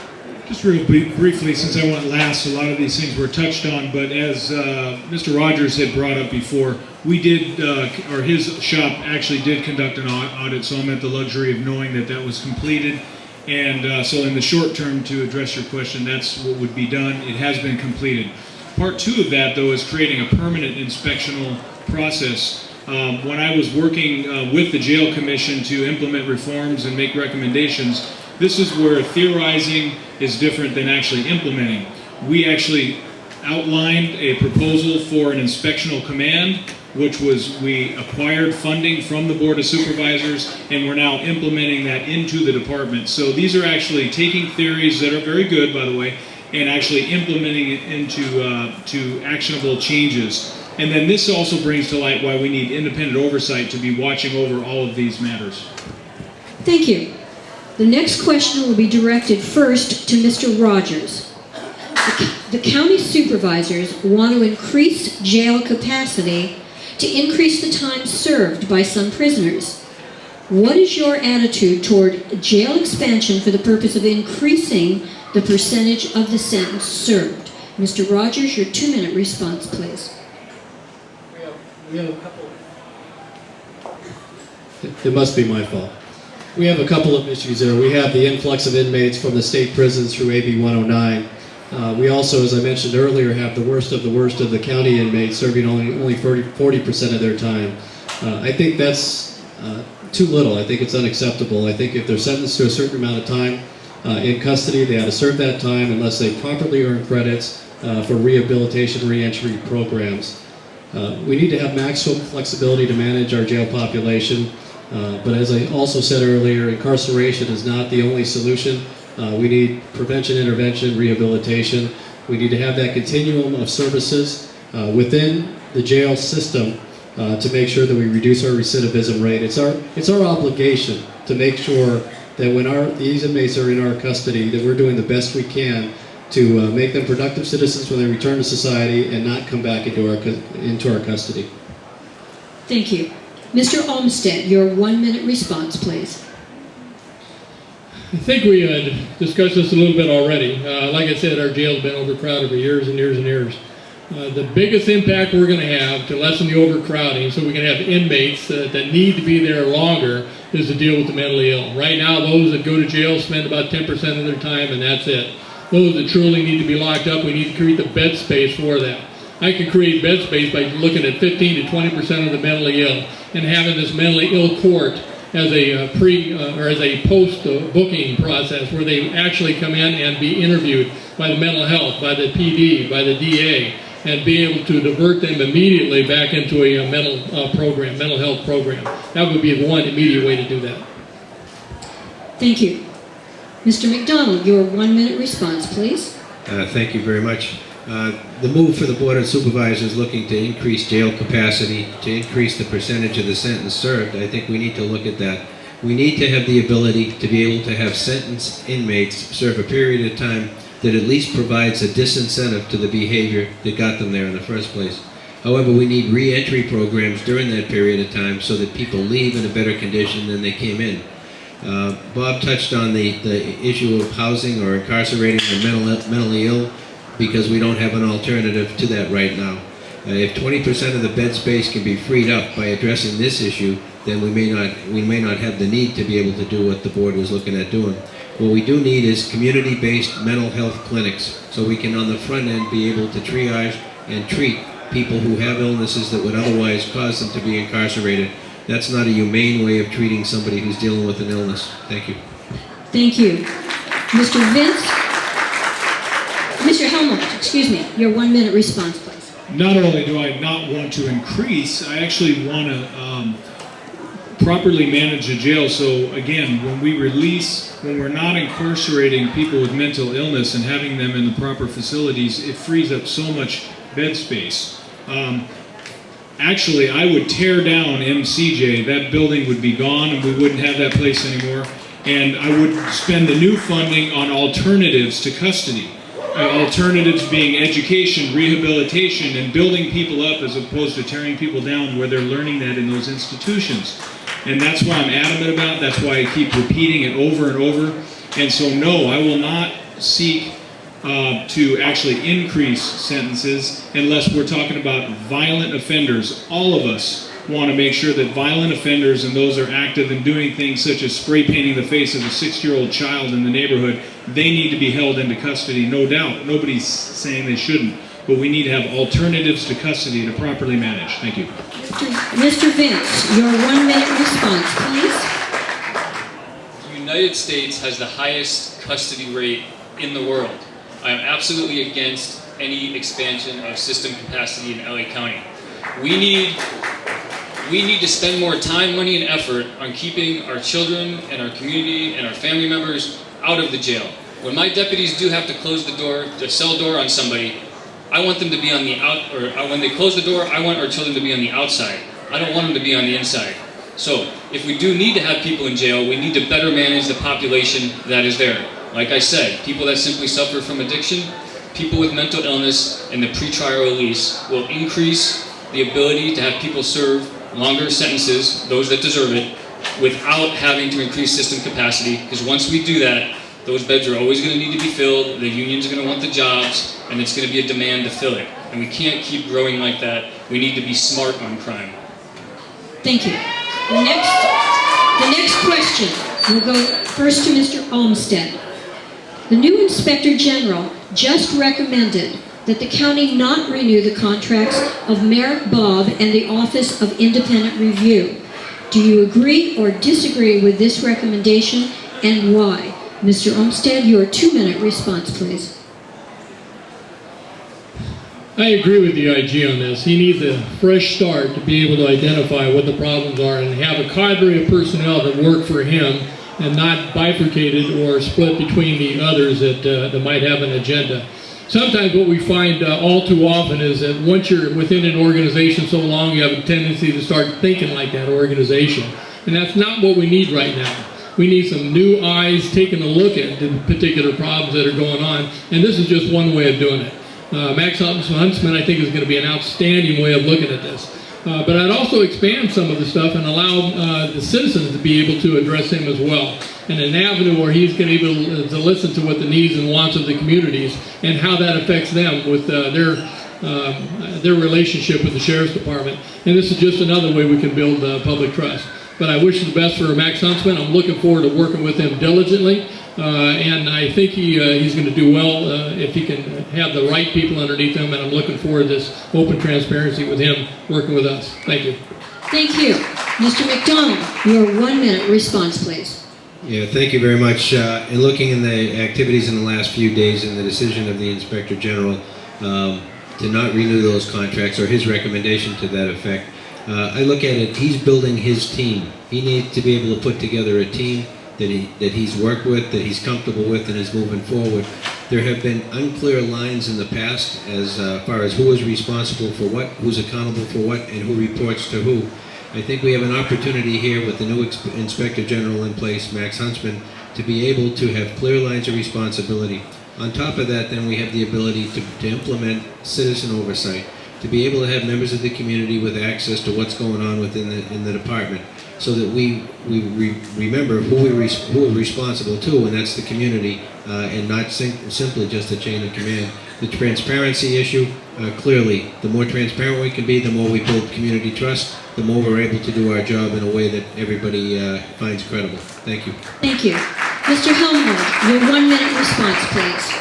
Just real briefly, since I went last, a lot of these things were touched on, but as Mr. Rogers had brought up before, we did, or his shop actually did conduct an audit, so I'm at the luxury of knowing that that was completed. And so in the short term, to address your question, that's what would be done. It has been completed. Part two of that, though, is creating a permanent inspectional process. When I was working with the Jail Commission to implement reforms and make recommendations, this is where theorizing is different than actually implementing. We actually outlined a proposal for an inspectional command, which was we acquired funding from the Board of Supervisors, and we're now implementing that into the department. So these are actually taking theories that are very good, by the way, and actually implementing it into to actionable changes. And then this also brings to light why we need independent oversight to be watching over all of these matters. Thank you. The next question will be directed first to Mr. Rogers. The county supervisors want to increase jail capacity to increase the time served by some prisoners. What is your attitude toward jail expansion for the purpose of increasing the percentage of the sentence served? Mr. Rogers, your 2-minute response, please. We have a couple. It must be my fault. We have a couple of issues there. We have the influx of inmates from the state prisons through AB 109. We also, as I mentioned earlier, have the worst of the county inmates serving only 40% of their time. I think that's too little. I think it's unacceptable. I think if they're sentenced to a certain amount of time in custody, they ought to serve that time unless they properly earn credits for rehabilitation, reentry programs. We need to have maximum flexibility to manage our jail population, but as I also said earlier, incarceration is not the only solution. We need prevention, intervention, rehabilitation. We need to have that continuum of services within the jail system to make sure that we reduce our recidivism rate. It's our obligation to make sure that when these inmates are in our custody, that we're doing the best we can to make them productive citizens when they return to society and not come back into our custody. Thank you. Mr. Olmsted, your 1-minute response, please. I think we discussed this a little bit already. Like I said, our jail's been overcrowded for years and years and years. The biggest impact we're going to have to lessen the overcrowding so we can have inmates that need to be there longer is to deal with the mentally ill. Right now, those that go to jail spend about 10% of their time, and that's it. Those that truly need to be locked up, we need to create the bed space for that. I can create bed space by looking at 15 to 20% of the mentally ill and having this mentally ill court as a or as a post-booking process where they actually come in and be interviewed by the mental health, by the PD, by the DA, and be able to divert them immediately back into a mental health program. That would be one immediate way to do that. Thank you. Mr. McDonald, your 1-minute response, please. Thank you very much. The move for the Board of Supervisors looking to increase jail capacity, to increase the percentage of the sentence served, I think we need to look at that. We need to have the ability to be able to have sentenced inmates serve a period of time that at least provides a disincentive to the behavior that got them there in the first place. However, we need re-entry programs during that period of time so that people leave in a better condition than they came in. Bob touched on the issue of housing or incarcerating the mentally ill because we don't have an alternative to that right now. If 20% of the bed space can be freed up by addressing this issue, then we may not have the need to be able to do what the board was looking at doing. What we do need is community-based mental health clinics so we can on the front end be able to triage and treat people who have illnesses that would otherwise cause them to be incarcerated. That's not a humane way of treating somebody who's dealing with an illness. Thank you. Thank you. Mr. Mr. Helmut, excuse me, your 1-minute response, please. Not only do I not want to increase, I actually want to properly manage a jail. So again, when we're not incarcerating people with mental illness and having them in the proper facilities, it frees up so much bed space. Actually, I would tear down MCJ. That building would be gone and we wouldn't have that place anymore. And I would spend the new funding on alternatives to custody. Alternatives being education, rehabilitation, and building people up as opposed to tearing people down where they're learning that in those institutions. And that's why I'm adamant about, that's why I keep repeating it over and over. And so no, I will not seek to actually increase sentences unless we're talking about violent offenders. All of us want to make sure that violent offenders and those are active in doing things such as spray painting the face of a 6-year-old child in the neighborhood, they need to be held into custody, no doubt. Nobody's saying they shouldn't. But we need to have alternatives to custody to properly manage. Thank you. Mr. Vince, your 1-minute response, please. The United States has the highest custody rate in the world. I am absolutely against any expansion of system capacity in LA County. We need to spend more time, money, and effort on keeping our children and our community and our family members out of the jail. When my deputies do have to close the cell door on somebody, I want them to be on the when they close the door, I want our children to be on the outside. I don't want them to be on the inside. So, if we do need to have people in jail, we need to better manage the population that is there. Like I said, people that simply suffer from addiction, people with mental illness, and the pretrial release will increase the ability to have people serve longer sentences, those that deserve it, without having to increase system capacity, because once we do that, those beds are always going to need to be filled, the unions are going to want the jobs, and it's going to be a demand to fill it. And we can't keep growing like that. We need to be smart on crime. Thank you. The next question will go first to Mr. Olmsted. The new Inspector General just recommended that the county not renew the contracts of Merrick Bob and the Office of Independent Review. Do you agree or disagree with this recommendation, and why? Mr. Olmsted, your 2-minute response, please. I agree with the IG on this. He needs a fresh start to be able to identify what the problems are and have a cadre of personnel that work for him and not bifurcated or split between the others that might have an agenda. Sometimes what we find all too often is that once you're within an organization so long, you have a tendency to start thinking like that organization. And that's not what we need right now. We need some new eyes taking a look at the particular problems that are going on, and this is just one way of doing it. Max Huntsman, I think, is going to be an outstanding way of looking at this. But I'd also expand some of the stuff and allow the citizens to be able to address him as well. And an avenue where he's going to be able to listen to what the needs and wants of the communities and how that affects them with their relationship with the Sheriff's Department. And this is just another way we can build public trust. But I wish the best for Max Huntsman. I'm looking forward to working with him diligently. And I think he's going to do well if he can have the right people underneath him, and I'm looking forward to this open transparency with him working with us. Thank you. Thank you. Mr. McDonald, your 1-minute response, please. Yeah, thank you very much. In looking in the activities in the last few days and the decision of the Inspector General to not renew those contracts, or his recommendation to that effect, I look at it, he's building his team. He needs to be able to put together a team that he's worked with, that he's comfortable with, and is moving forward. There have been unclear lines in the past as far as who is responsible for what, who's accountable for what, and who reports to who. I think we have an opportunity here with the new Inspector General in place, Max Huntsman, to be able to have clear lines of responsibility. On top of that, then we have the ability to implement citizen oversight, to be able to have members of the community with access to what's going on within the department, so that we remember who we're responsible to, and that's the community, and not simply just a chain of command. The transparency issue, clearly, the more transparent we can be, the more we build community trust, the more we're able to do our job in a way that everybody finds credible. Thank you. Thank you. Mr. Helmholtz, your 1-minute response, please.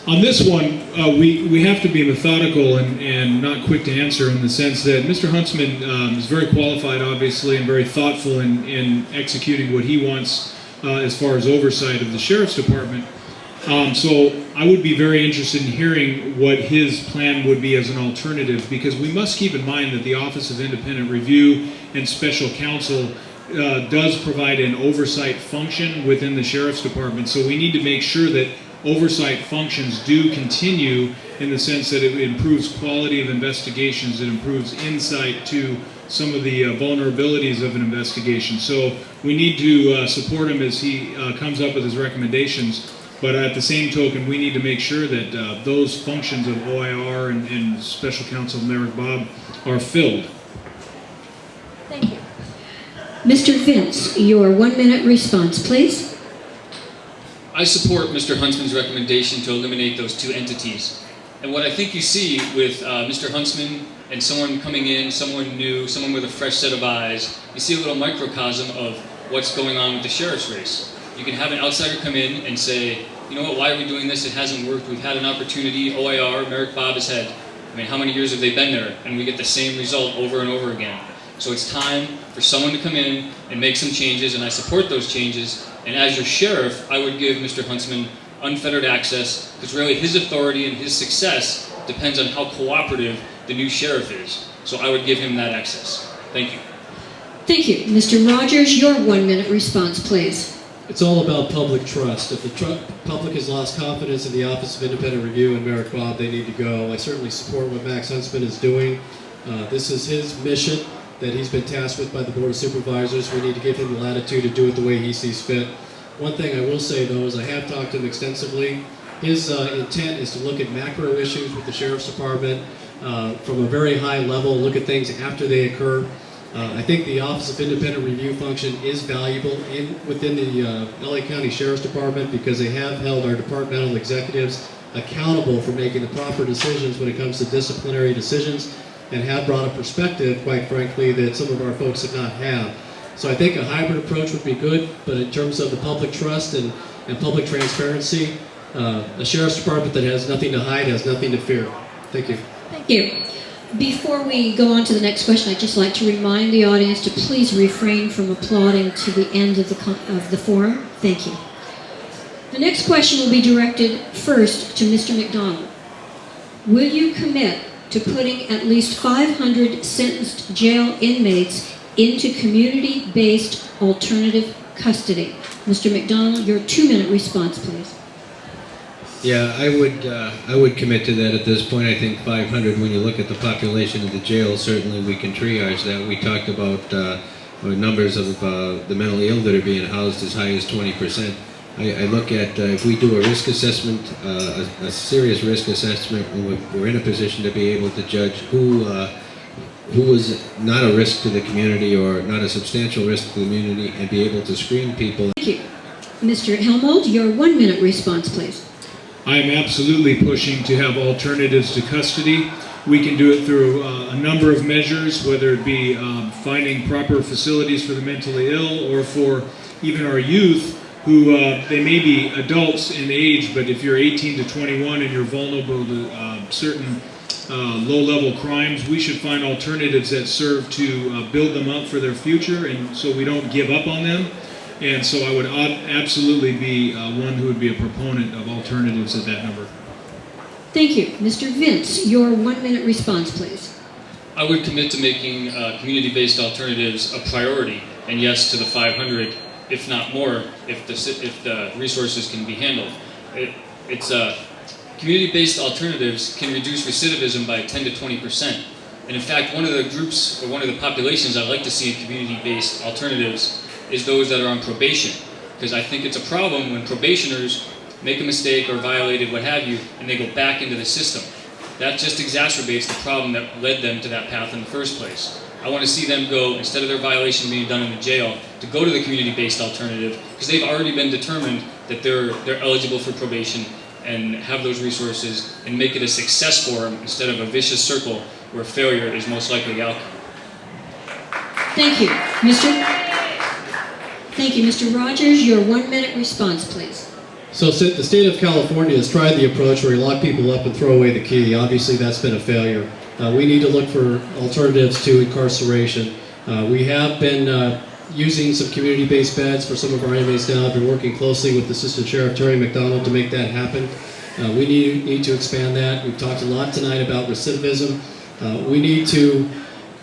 On this one, we have to be methodical and not quick to answer, in the sense that Mr. Huntsman is very qualified, obviously, and very thoughtful in executing what he wants as far as oversight of the Sheriff's Department. So I would be very interested in hearing what his plan would be as an alternative, because we must keep in mind that the Office of Independent Review and Special Counsel does provide an oversight function within the Sheriff's Department. So we need to make sure that oversight functions do continue, in the sense that it improves quality of investigations, it improves insight to some of the vulnerabilities of an investigation. So we need to support him as he comes up with his recommendations, but at the same token, we need to make sure that those functions of OIR and Special Counsel Merrick Bob are filled. Thank you. Mr. Vince, your 1-minute response, please. I support Mr. Huntsman's recommendation to eliminate those two entities. And what I think you see with Mr. Huntsman and someone coming in, someone new, someone with a fresh set of eyes, you see a little microcosm of what's going on with the sheriff's race. You can have an outsider come in and say, you know what, why are we doing this? It hasn't worked. We've had an opportunity. OIR, Merrick Bob has had, I mean, how many years have they been there? And we get the same result over and over again. So it's time for someone to come in and make some changes, and I support those changes. And as your sheriff, I would give Mr. Huntsman unfettered access, because really his authority and his success depends on how cooperative the new sheriff is. So I would give him that access. Thank you. Thank you. Mr. Rogers, your 1-minute response, please. It's all about public trust. If the public has lost confidence in the Office of Independent Review and Merrick Bob, they need to go. I certainly support what Max Huntsman is doing. This is his mission that he's been tasked with by the Board of Supervisors. We need to give him the latitude to do it the way he sees fit. One thing I will say, though, is I have talked to him extensively. His intent is to look at macro issues with the Sheriff's Department from a very high level, look at things after they occur. I think the Office of Independent Review function is valuable within the LA County Sheriff's Department because they have held our departmental executives accountable for making the proper decisions when it comes to disciplinary decisions and have brought a perspective, quite frankly, that some of our folks did not have. So I think a hybrid approach would be good, but in terms of the public trust and public transparency, a Sheriff's Department that has nothing to hide has nothing to fear. Thank you. Thank you. Before we go on to the next question, I'd just like to remind the audience to please refrain from applauding to the end of the forum. Thank you. The next question will be directed first to Mr. McDonald. Will you commit to putting at least 500 sentenced jail inmates into community-based alternative custody? Mr. McDonald, your 2-minute response, please. Yeah, I would commit to that at this point. I think 500, when you look at the population of the jail, certainly we can triage that. We talked about numbers of the mentally ill that are being housed as high as 20%. I look at if we do a risk assessment, a serious risk assessment, we're in a position to be able to judge who is not a risk to the community or not a substantial risk to the community and be able to screen people. Thank you. Mr. Helmold, your 1-minute response, please. I am absolutely pushing to have alternatives to custody. We can do it through a number of measures, whether it be finding proper facilities for the mentally ill or for even our youth who they may be adults in age, but if you're 18 to 21 and you're vulnerable to certain low-level crimes, we should find alternatives that serve to build them up for their future and so we don't give up on them. And so I would absolutely be one who would be a proponent of alternatives at that number. Thank you. Mr. Vince, your 1-minute response, please. I would commit to making community-based alternatives a priority, and yes to the 500, if not more, if the resources can be handled. Community-based alternatives can reduce recidivism by 10 to 20%. And in fact, one of the groups, or one of the populations I'd like to see in community-based alternatives is those that are on probation. Because I think it's a problem when probationers make a mistake or violated what have you, and they go back into the system. That just exacerbates the problem that led them to that path in the first place. I want to see them go, instead of their violation being done in the jail, to go to the community-based alternative, because they've already been determined that they're eligible for probation and have those resources, and make it a success for them instead of a vicious circle where failure is most likely the outcome. Thank you. Thank you. Mr. Rogers, your 1-minute response, please. So the state of California has tried the approach where you lock people up and throw away the key. Obviously, that's been a failure. We need to look for alternatives to incarceration. We have been using some community-based beds for some of our inmates now. I've been working closely with Assistant Sheriff Terry McDonald to make that happen. We need to expand that. We've talked a lot tonight about recidivism. We need to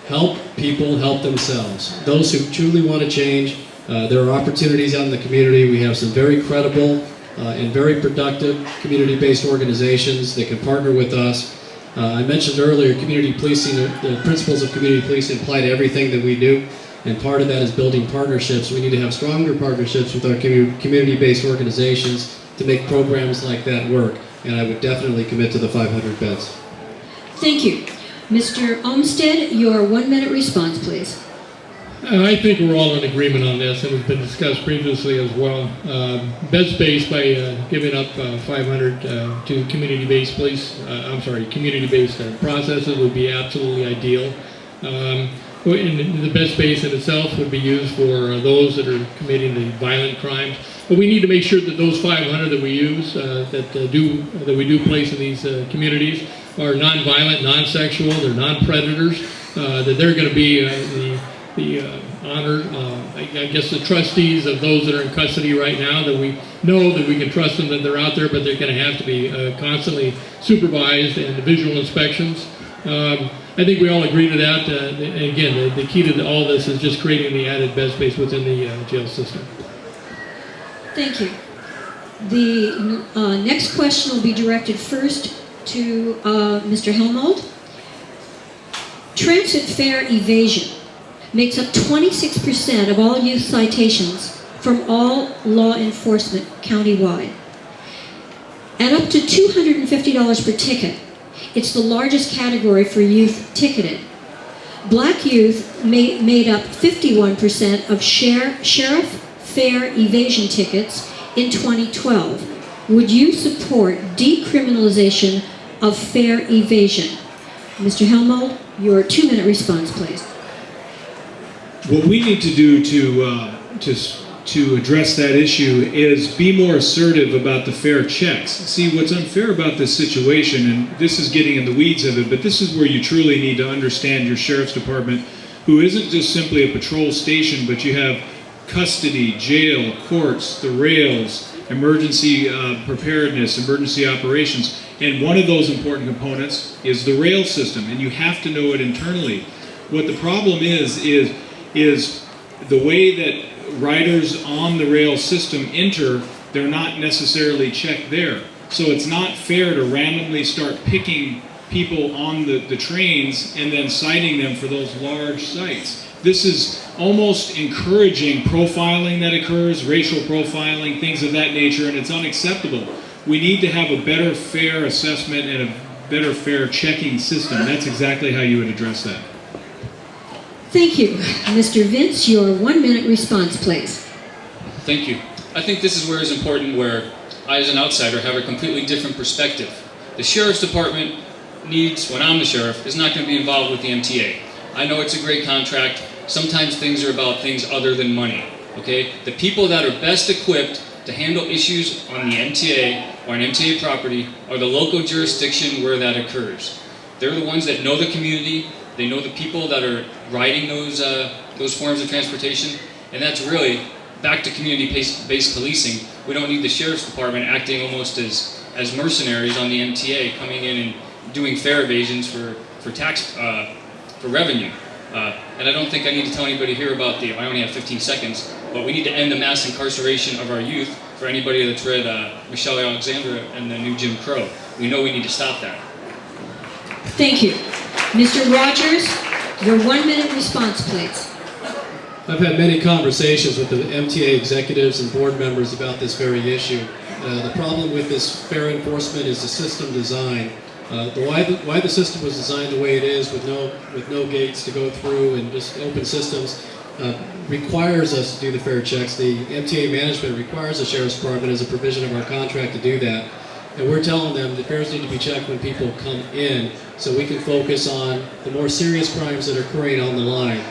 help people help themselves. Those who truly want to change, there are opportunities out in the community. We have some very credible and very productive community-based organizations that can partner with us. I mentioned earlier community policing, the principles of community policing apply to everything that we do, and part of that is building partnerships. We need to have stronger partnerships with our community-based organizations to make programs like that work, and I would definitely commit to the 500 beds. Thank you. Mr. Olmsted, your 1-minute response, please. I think we're all in agreement on this, and it's been discussed previously as well. Bed space by giving up 500 to community-based community-based processes would be absolutely ideal. And the bed space in itself would be used for those that are committing the violent crimes. But we need to make sure that those 500 that we use, that we do place in these communities, are non-violent, non-sexual, they're non-predators, that they're going to be the honored, I guess the trustees of those that are in custody right now, that we know that we can trust them, that they're out there, but they're going to have to be constantly supervised and visual inspections. I think we all agree to that. Again, the key to all this is just creating the added bed space within the jail system. Thank you. The next question will be directed first to Mr. Helmold. Transit fare evasion makes up 26% of all youth citations from all law enforcement countywide. At up to $250 per ticket, it's the largest category for youth ticketed. Black youth made up 51% of sheriff fare evasion tickets in 2012. Would you support decriminalization of fare evasion? Mr. Helmold, your 2-minute response, please. What we need to do to address that issue is be more assertive about the fare checks. See, what's unfair about this situation, and this is getting in the weeds of it, but this is where you truly need to understand your sheriff's department, who isn't just simply a patrol station, but you have custody, jail, courts, the rails, emergency preparedness, emergency operations. And one of those important components is the rail system, and you have to know it internally. What the problem is the way that riders on the rail system enter, they're not necessarily checked there. So it's not fair to randomly start picking people on the trains and then citing them for those large sites. This is almost encouraging profiling that occurs, racial profiling, things of that nature, and it's unacceptable. We need to have a better fare assessment and a better fare checking system. That's exactly how you would address that. Thank you. Mr. Vince, your 1-minute response, please. Thank you. I think this is where it's important, where I, as an outsider, have a completely different perspective. The sheriff's department needs, when I'm the sheriff, is not going to be involved with the MTA. I know it's a great contract. Sometimes things are about things other than money. Okay? The people that are best equipped to handle issues on the MTA or an MTA property are the local jurisdiction where that occurs. They're the ones that know the community. They know the people that are riding those forms of transportation, and that's really back to community-based policing. We don't need the sheriff's department acting almost as mercenaries on the MTA, coming in and doing fare evasions for tax for revenue. And I don't think I need to tell anybody here about I only have 15 seconds, but we need to end the mass incarceration of our youth. For anybody that's read Michelle Alexandra and the new Jim Crow, we know we need to stop that. Thank you. Mr. Rogers, your 1-minute response, please. I've had many conversations with the MTA executives and board members about this very issue. The problem with this fare enforcement is the system design. Why the system was designed the way it is, with no gates to go through and just open systems, requires us to do the fare checks. The MTA management requires the Sheriff's Department as a provision of our contract to do that. And we're telling them that fares need to be checked when people come in, so we can focus on the more serious crimes that are occurring on the line.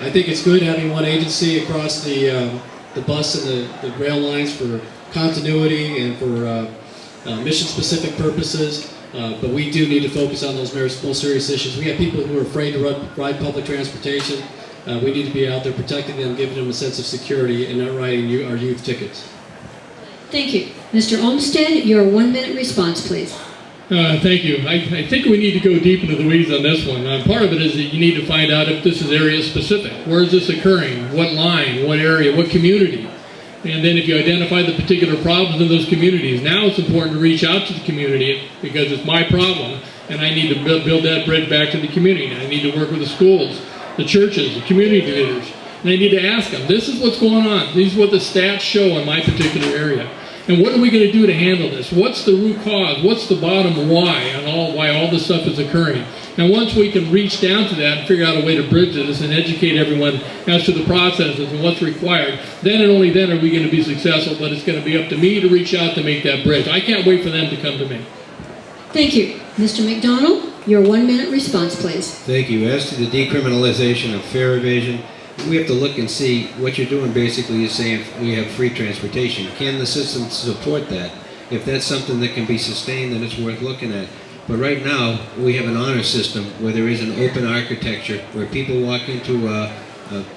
I think it's good having one agency across the bus and the rail lines for continuity and for mission-specific purposes, but we do need to focus on those most serious issues. We have people who are afraid to ride public transportation. We need to be out there protecting them, giving them a sense of security, and not riding our youth tickets. Thank you. Mr. Olmsted, your 1-minute response, please. Thank you. I think we need to go deep into the weeds on this one. Part of it is that you need to find out if this is area specific. Where is this occurring? What line? What area? What community? And then if you identify the particular problems in those communities, now it's important to reach out to the community, because it's my problem, and I need to build that bridge back to the community. I need to work with the schools, the churches, the community leaders. And I need to ask them, this is what's going on. These are what the stats show in my particular area. And what are we going to do to handle this? What's the root cause? What's the bottom why on why all this stuff is occurring? And once we can reach down to that and figure out a way to bridge this and educate everyone as to the processes and what's required, then and only then are we going to be successful. But it's going to be up to me to reach out to make that bridge. I can't wait for them to come to me. Thank you. Mr. McDonald, your 1-minute response, please. Thank you. As to the decriminalization of fare evasion, we have to look and see what you're doing. Basically, is saying we have free transportation. Can the system support that? If that's something that can be sustained, then it's worth looking at. But right now, we have an honor system where there is an open architecture where people walk into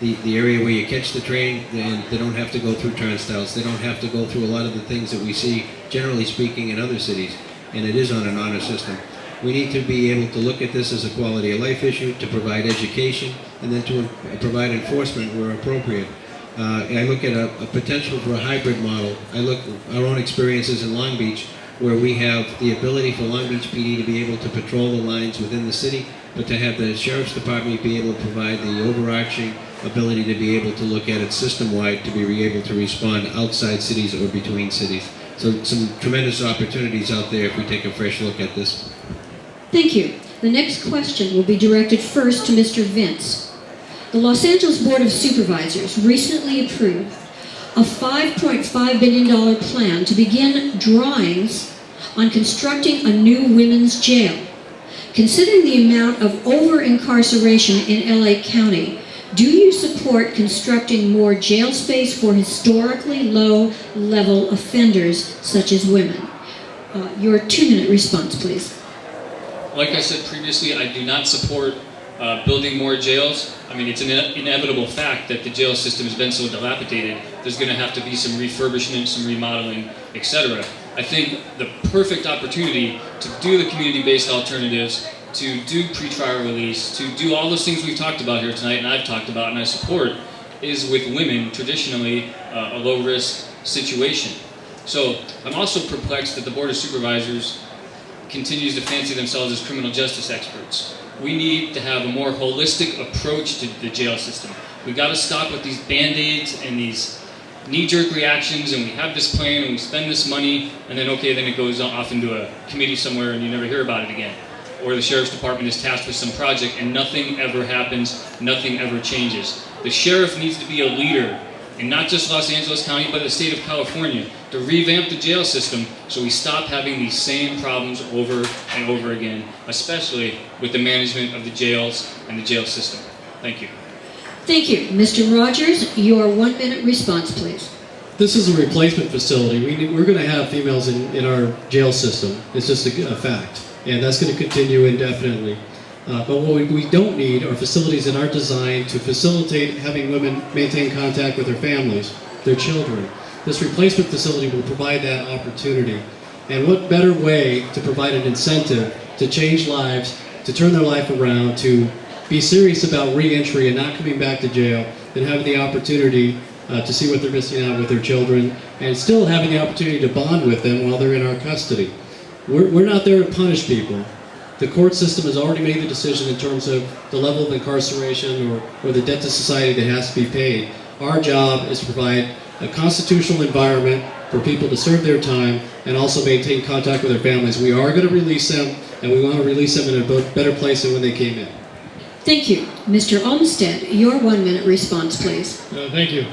the area where you catch the train, and they don't have to go through turnstiles. They don't have to go through a lot of the things that we see, generally speaking, in other cities. And it is on an honor system. We need to be able to look at this as a quality of life issue, to provide education, and then to provide enforcement where appropriate. I look at a potential for a hybrid model. I look at our own experiences in Long Beach, where we have the ability for Long Beach PD to be able to patrol the lines within the city, but to have the Sheriff's Department be able to provide the overarching ability to be able to look at it system-wide, to be able to respond outside cities or between cities. So some tremendous opportunities out there if we take a fresh look at this. Thank you. The next question will be directed first to Mr. Vince. The Los Angeles Board of Supervisors recently approved a $5.5 billion plan to begin drawings on constructing a new women's jail. Considering the amount of over-incarceration in LA County, do you support constructing more jail space for historically low-level offenders such as women? Your 2-minute response, please. Like I said previously, I do not support building more jails. I mean, it's an inevitable fact that the jail system has been so dilapidated. There's going to have to be some refurbishment, some remodeling, etc. I think the perfect opportunity to do the community-based alternatives, to do pretrial release, to do all those things we've talked about here tonight and I've talked about and I support, is with women, traditionally a low-risk situation. So I'm also perplexed that the Board of Supervisors continues to fancy themselves as criminal justice experts. We need to have a more holistic approach to the jail system. We've got to stop with these band-aids and these knee-jerk reactions, and we have this plan and we spend this money, and then okay, then it goes off into a committee somewhere and you never hear about it again. Or the Sheriff's Department is tasked with some project and nothing ever happens, nothing ever changes. The sheriff needs to be a leader in not just Los Angeles County, but the state of California, to revamp the jail system so we stop having these same problems over and over again, especially with the management of the jails and the jail system. Thank you. Thank you. Mr. Rogers, your 1-minute response, please. This is a replacement facility. We're going to have females in our jail system. It's just a fact. And that's going to continue indefinitely. But what we don't need are facilities that aren't designed to facilitate having women maintain contact with their families, their children. This replacement facility will provide that opportunity. And what better way to provide an incentive to change lives, to turn their life around, to be serious about re-entry and not coming back to jail, than having the opportunity to see what they're missing out with their children, and still having the opportunity to bond with them while they're in our custody. We're not there to punish people. The court system has already made the decision in terms of the level of incarceration or the debt to society that has to be paid. Our job is to provide a constitutional environment for people to serve their time and also maintain contact with their families. We are going to release them, and we want to release them in a better place than when they came in. Thank you. Mr. Olmsted, your 1-minute response, please. Thank you.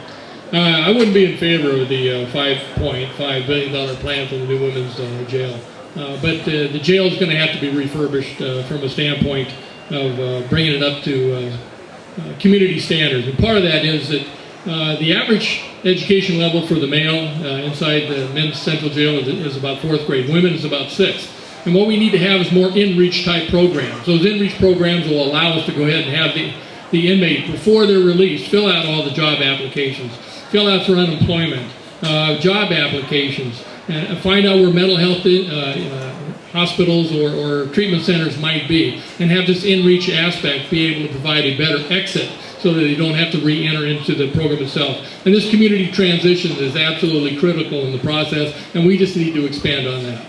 I wouldn't be in favor of the $5.5 billion plan for the new women's jail. But the jail is going to have to be refurbished from a standpoint of bringing it up to community standards. And part of that is that the average education level for the male inside the men's central jail is about 4th grade. Women is about 6th. And what we need to have is more in-reach type programs. Those in-reach programs will allow us to go ahead and have the inmate, before they're released, fill out all the job applications, fill out for unemployment, job applications, and find out where mental health hospitals or treatment centers might be, and have this in-reach aspect be able to provide a better exit so that they don't have to re-enter into the program itself. And this community transition is absolutely critical in the process, and we just need to expand on that.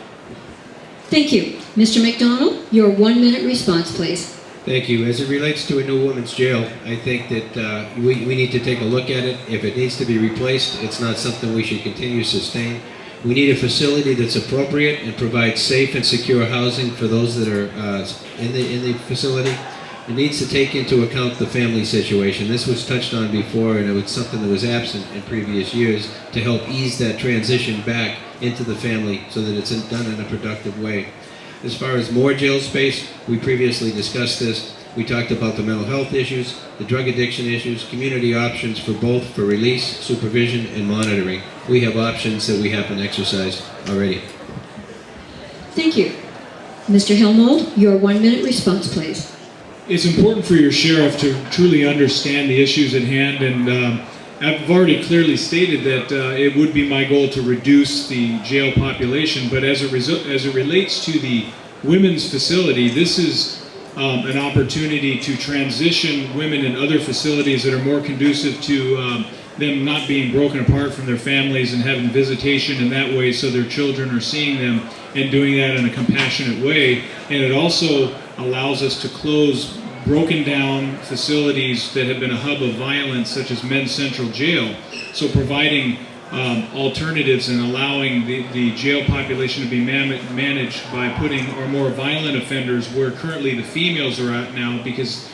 Thank you. Mr. McDonald, your 1-minute response, please. Thank you. As it relates to a new women's jail, I think that we need to take a look at it. If it needs to be replaced, it's not something we should continue to sustain. We need a facility that's appropriate and provides safe and secure housing for those that are in the facility. It needs to take into account the family situation. This was touched on before, and it was something that was absent in previous years to help ease that transition back into the family so that it's done in a productive way. As far as more jail space, we previously discussed this. We talked about the mental health issues, the drug addiction issues, community options for both for release, supervision, and monitoring. We have options that we haven't exercised already. Thank you. Mr. Helmold, your 1-minute response, please. It's important for your sheriff to truly understand the issues at hand, and I've already clearly stated that it would be my goal to reduce the jail population, but as it relates to the women's facility, this is an opportunity to transition women in other facilities that are more conducive to them not being broken apart from their families and having visitation in that way so their children are seeing them and doing that in a compassionate way. And it also allows us to close broken down facilities that have been a hub of violence, such as Men's Central Jail. So providing alternatives and allowing the jail population to be managed by putting our more violent offenders where currently the females are at now, because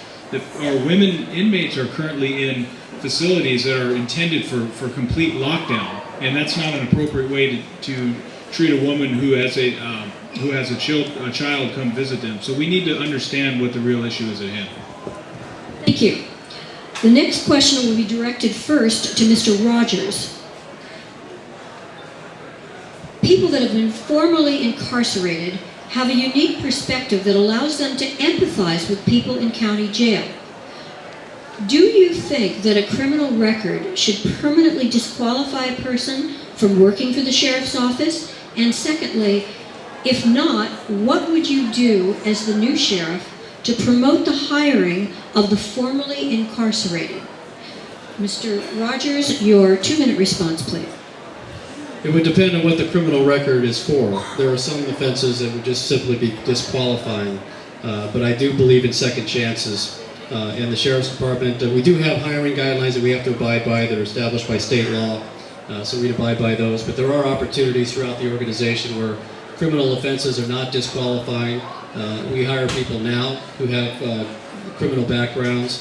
our women inmates are currently in facilities that are intended for complete lockdown, and that's not an appropriate way to treat a woman who has a child come visit them. So we need to understand what the real issue is at hand. Thank you. The next question will be directed first to Mr. Rogers. People that have been formerly incarcerated have a unique perspective that allows them to empathize with people in county jail. Do you think that a criminal record should permanently disqualify a person from working for the sheriff's office? And secondly, if not, what would you do as the new sheriff to promote the hiring of the formerly incarcerated? Mr. Rogers, your 2-minute response, please. It would depend on what the criminal record is for. There are some offenses that would just simply be disqualifying, but I do believe in second chances. In the Sheriff's Department, we do have hiring guidelines that we have to abide by that are established by state law, so we abide by those. But there are opportunities throughout the organization where criminal offenses are not disqualifying. We hire people now who have criminal backgrounds.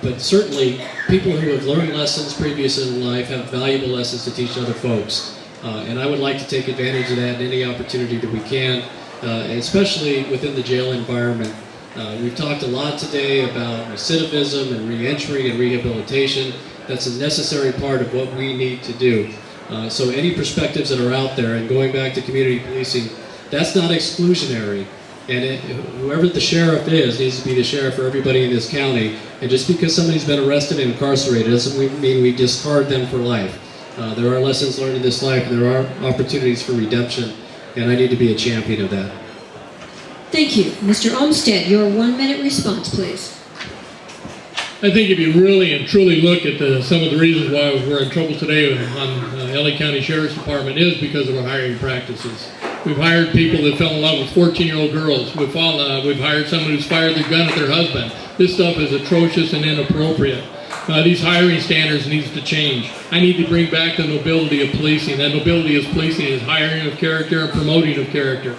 But certainly, people who have learned lessons previously in life have valuable lessons to teach other folks. And I would like to take advantage of that in any opportunity that we can, especially within the jail environment. We've talked a lot today about recidivism and reentry and rehabilitation. That's a necessary part of what we need to do. So any perspectives that are out there, and going back to community policing, that's not exclusionary. And whoever the sheriff is needs to be the sheriff for everybody in this county. And just because somebody's been arrested and incarcerated doesn't mean we discard them for life. There are lessons learned in this life, and there are opportunities for redemption, and I need to be a champion of that. Thank you. Mr. Olmsted, your 1-minute response, please. I think if you really and truly look at some of the reasons why we're in trouble today on LA County Sheriff's Department is because of our hiring practices. We've hired people that fell in love with 14-year-old girls. We've hired someone who's fired their gun at their husband. This stuff is atrocious and inappropriate. These hiring standards needs to change. I need to bring back the nobility of policing. That nobility of policing is hiring of character and promoting of character.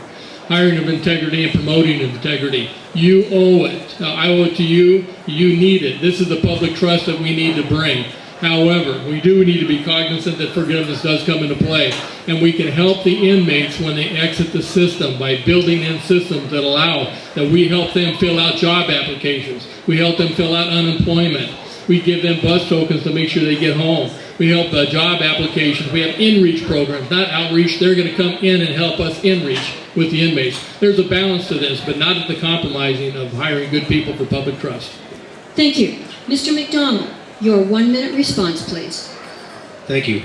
Hiring of integrity and promoting of integrity. You owe it. I owe it to you. You need it. This is the public trust that we need to bring. However, we do need to be cognizant that forgiveness does come into play. And we can help the inmates when they exit the system by building in systems that allow that we help them fill out job applications. We help them fill out unemployment. We give them bus tokens to make sure they get home. We help job applications. We have in-reach programs, not outreach. They're going to come in and help us in-reach with the inmates. There's a balance to this, but not at the compromising of hiring good people for public trust. Thank you. Mr. McDonald, your 1-minute response, please. Thank you.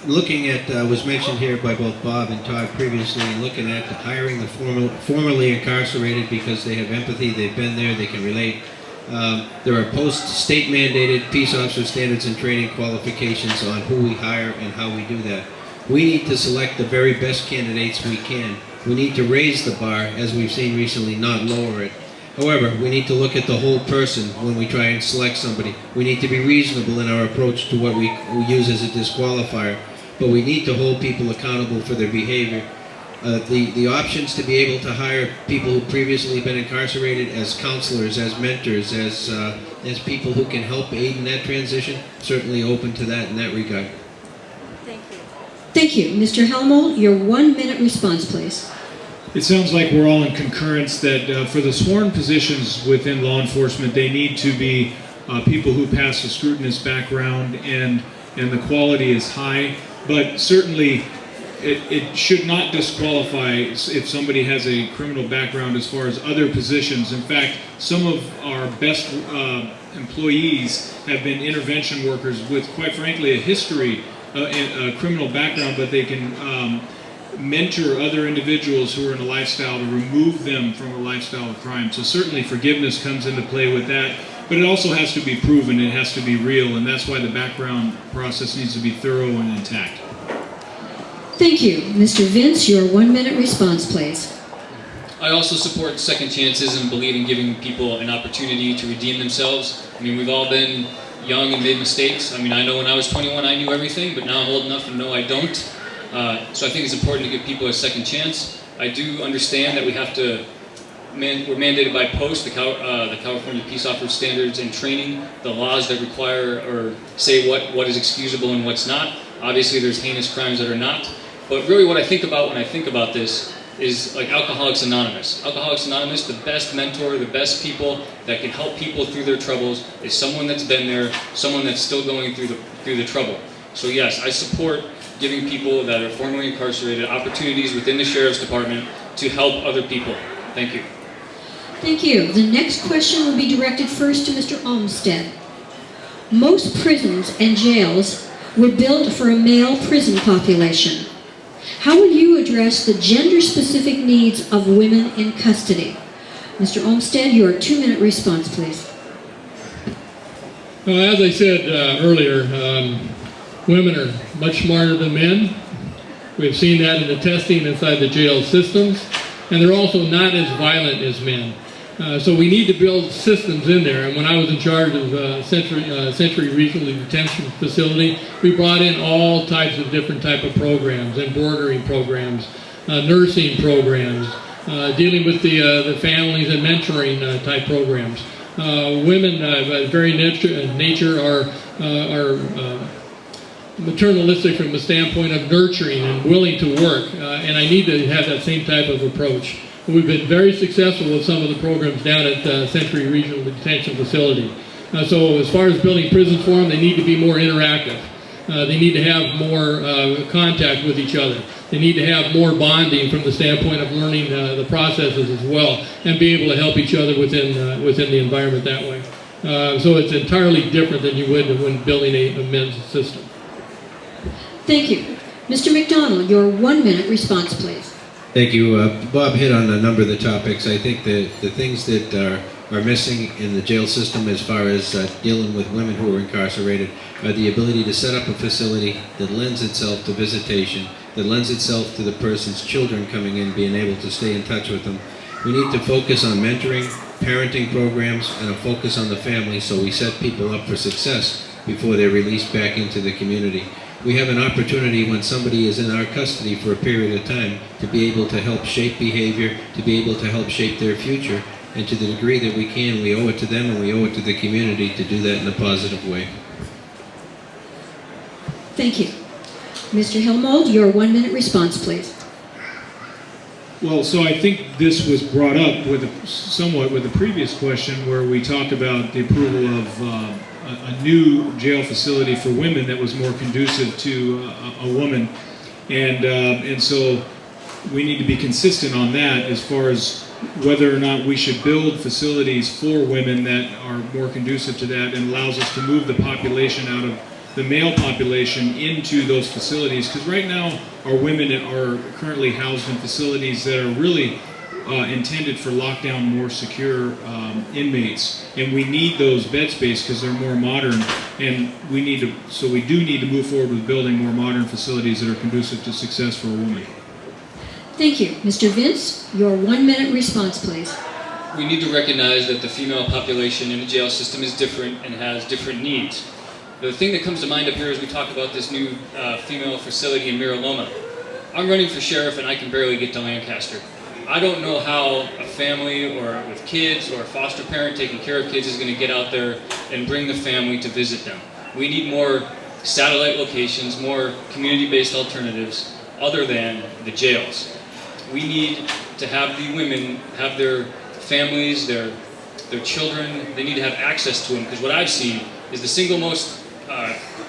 Looking at, was mentioned here by both Bob and Todd previously, looking at hiring the formerly incarcerated because they have empathy, they've been there, they can relate. There are post-state mandated peace officer standards and training qualifications on who we hire and how we do that. We need to select the very best candidates we can. We need to raise the bar, as we've seen recently, not lower it. However, we need to look at the whole person when we try and select somebody. We need to be reasonable in our approach to what we use as a disqualifier, but we need to hold people accountable for their behavior. The options to be able to hire people who previously been incarcerated as counselors, as mentors, as people who can help aid in that transition, certainly open to that in that regard. Thank you. Thank you. Mr. Helmold, your 1-minute response, please. It sounds like we're all in concurrence that for the sworn positions within law enforcement, they need to be people who pass a scrutinous background and the quality is high, but certainly it should not disqualify if somebody has a criminal background as far as other positions. In fact, some of our best employees have been intervention workers with, quite frankly, a history, a criminal background, but they can mentor other individuals who are in a lifestyle to remove them from a lifestyle of crime. So certainly forgiveness comes into play with that, but it also has to be proven, it has to be real, and that's why the background process needs to be thorough and intact. Thank you. Mr. Vince, your 1-minute response, please. I also support second chances and believe in giving people an opportunity to redeem themselves. I mean, we've all been young and made mistakes. I mean, I know when I was 21 I knew everything, but now I'm old enough to know I don't. So I think it's important to give people a second chance. I do understand that we have to, we're mandated by POST, the California Peace Officers Standards and Training, the laws that require or say what is excusable and what's not. Obviously there's heinous crimes that are not. But really what I think about when I think about this is like Alcoholics Anonymous. Alcoholics Anonymous, the best mentor, the best people that can help people through their troubles is someone that's been there, someone that's still going through the trouble. So yes, I support giving people that are formerly incarcerated opportunities within the Sheriff's Department to help other people. Thank you. Thank you. The next question will be directed first to Mr. Olmsted. Most prisons and jails were built for a male prison population. How will you address the gender-specific needs of women in custody? Mr. Olmsted, your 2-minute response, please. As I said earlier, women are much smarter than men. We've seen that in the testing inside the jail systems, and they're also not as violent as men. So we need to build systems in there. And when I was in charge of Century Regional Detention Facility, we brought in all types of different type of programs, embroidery programs, nursing programs, dealing with the families and mentoring type programs. Women, by very nature, are maternalistic from the standpoint of nurturing and willing to work, and I need to have that same type of approach. We've been very successful with some of the programs down at Century Regional Detention Facility. So as far as building prisons for them, they need to be more interactive. They need to have more contact with each other. They need to have more bonding from the standpoint of learning the processes as well, and be able to help each other within the environment that way. So it's entirely different than you would when building a men's system. Thank you. Mr. McDonald, your 1-minute response, please. Thank you. Bob hit on a number of the topics. I think the things that are missing in the jail system as far as dealing with women who are incarcerated are the ability to set up a facility that lends itself to visitation, that lends itself to the person's children coming in, being able to stay in touch with them. We need to focus on mentoring, parenting programs, and a focus on the family so we set people up for success before they're released back into the community. We have an opportunity when somebody is in our custody for a period of time to be able to help shape behavior, to be able to help shape their future, and to the degree that we can, we owe it to them and we owe it to the community to do that in a positive way. Thank you. Mr. Hillmold, your 1-minute response, please. Well, so I think this was brought up somewhat with the previous question where we talked about the approval of a new jail facility for women that was more conducive to a woman, and so we need to be consistent on that as far as whether or not we should build facilities for women that are more conducive to that and allows us to move the population out of the male population into those facilities, because right now our women are currently housed in facilities that are really intended for lockdown, more secure inmates, and we need those bed space because they're more modern, and we do need to move forward with building more modern facilities that are conducive to success for a woman. Thank you. Mr. Vince, your 1-minute response, please. We need to recognize that the female population in the jail system is different and has different needs. The thing that comes to mind up here as we talk about this new female facility in Mira Loma. I'm running for sheriff and I can barely get to Lancaster. I don't know how a family or with kids or a foster parent taking care of kids is going to get out there and bring the family to visit them. We need more satellite locations, more community-based alternatives other than the jails. We need to have the women have their families, their children, they need to have access to them, because what I've seen is the single most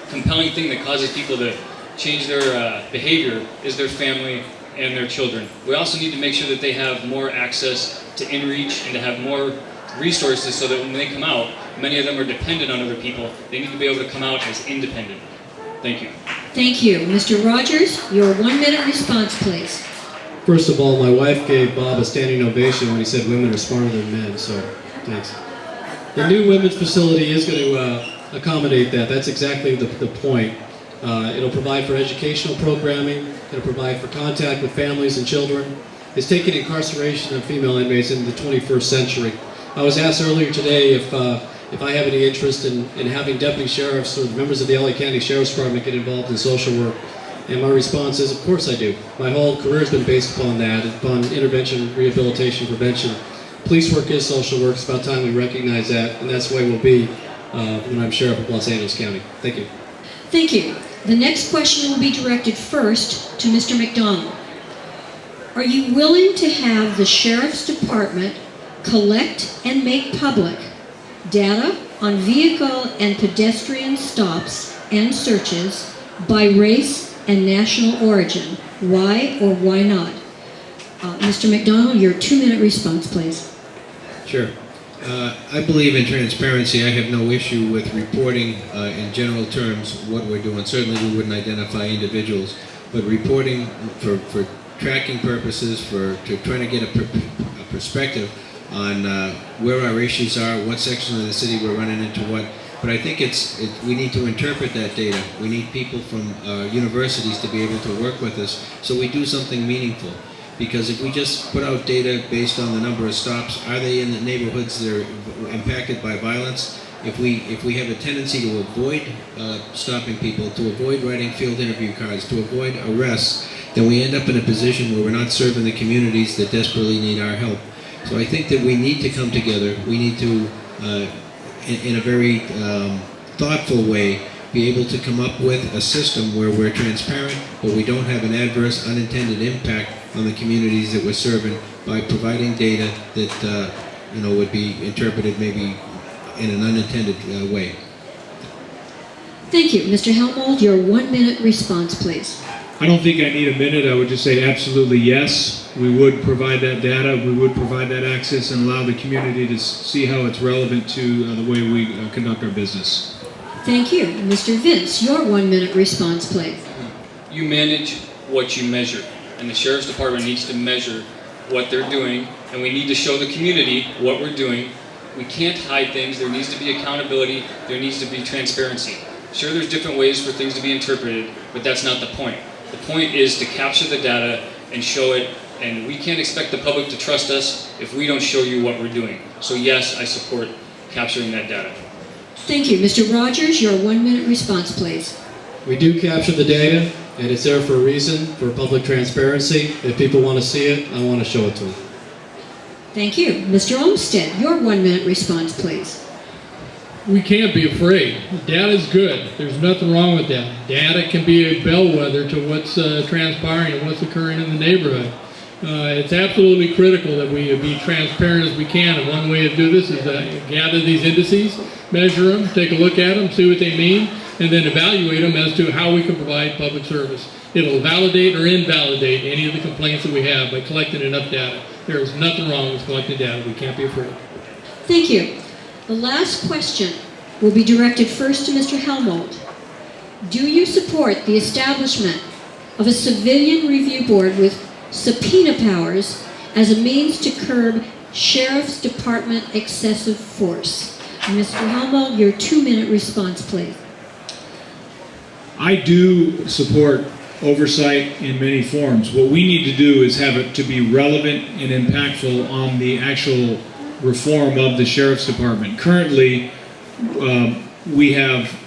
compelling thing that causes people to change their behavior is their family and their children. We also need to make sure that they have more access to inReach and to have more resources so that when they come out, many of them are dependent on other people. They need to be able to come out as independent. Thank you. Thank you. Mr. Rogers, your 1-minute response, please. First of all, my wife gave Bob a standing ovation when he said women are smarter than men, so thanks. The new women's facility is going to accommodate that. That's exactly the point. It'll provide for educational programming. It'll provide for contact with families and children. It's taking incarceration of female inmates into the 21st century. I was asked earlier today if if I have any interest in having deputy sheriffs or members of the LA County Sheriff's Department get involved in social work. And my response is, of course I do. My whole career has been based upon that, upon intervention, rehabilitation, prevention. Police work is social work. It's about time we recognize that, and that's the way we'll be when I'm sheriff of Los Angeles County. Thank you. Thank you. The next question will be directed first to Mr. McDonald. Are you willing to have the Sheriff's Department collect and make public data on vehicle and pedestrian stops and searches by race and national origin? Why or why not? Mr. McDonald, your 2-minute response, please. Sure. I believe in transparency. I have no issue with reporting in general terms what we're doing. Certainly we wouldn't identify individuals, but reporting for tracking purposes, to trying to get a perspective on where our issues are, what section of the city we're running into what. But I think we need to interpret that data. We need people from universities to be able to work with us so we do something meaningful. Because if we just put out data based on the number of stops, are they in the neighborhoods that are impacted by violence? If we have a tendency to avoid stopping people, to avoid writing field interview cards, to avoid arrests, then we end up in a position where we're not serving the communities that desperately need our help. So I think that we need to come together. We need to, in a very thoughtful way, be able to come up with a system where we're transparent, but we don't have an adverse, unintended impact on the communities that we're serving by providing data that would be interpreted maybe in an unintended way. Thank you. Mr. Helmold, your 1-minute response, please. I don't think I need a minute. I would just say absolutely yes. We would provide that data. We would provide that access and allow the community to see how it's relevant to the way we conduct our business. Thank you. Mr. Vince, your 1-minute response, please. You manage what you measure, and the Sheriff's Department needs to measure what they're doing, and we need to show the community what we're doing. We can't hide things. There needs to be accountability. There needs to be transparency. Sure, there's different ways for things to be interpreted, but that's not the point. The point is to capture the data and show it, and we can't expect the public to trust us if we don't show you what we're doing. So yes, I support capturing that data. Thank you. Mr. Rogers, your 1-minute response, please. We do capture the data, and it's there for a reason, for public transparency. If people want to see it, I want to show it to them. Thank you. Mr. Olmsted, your 1-minute response, please. We can't be afraid. Data is good. There's nothing wrong with that. Data can be a bellwether to what's transpiring and what's occurring in the neighborhood. It's absolutely critical that we be transparent as we can, and one way to do this is gather these indices, measure them, take a look at them, see what they mean, and then evaluate them as to how we can provide public service. It'll validate or invalidate any of the complaints that we have by collecting enough data. There is nothing wrong with collecting data. We can't be afraid. Thank you. The last question will be directed first to Mr. Helmold. Do you support the establishment of a civilian review board with subpoena powers as a means to curb Sheriff's Department excessive force? Mr. Helmold, your 2-minute response, please. I do support oversight in many forms. What we need to do is have it to be relevant and impactful on the actual reform of the Sheriff's Department. Currently, we have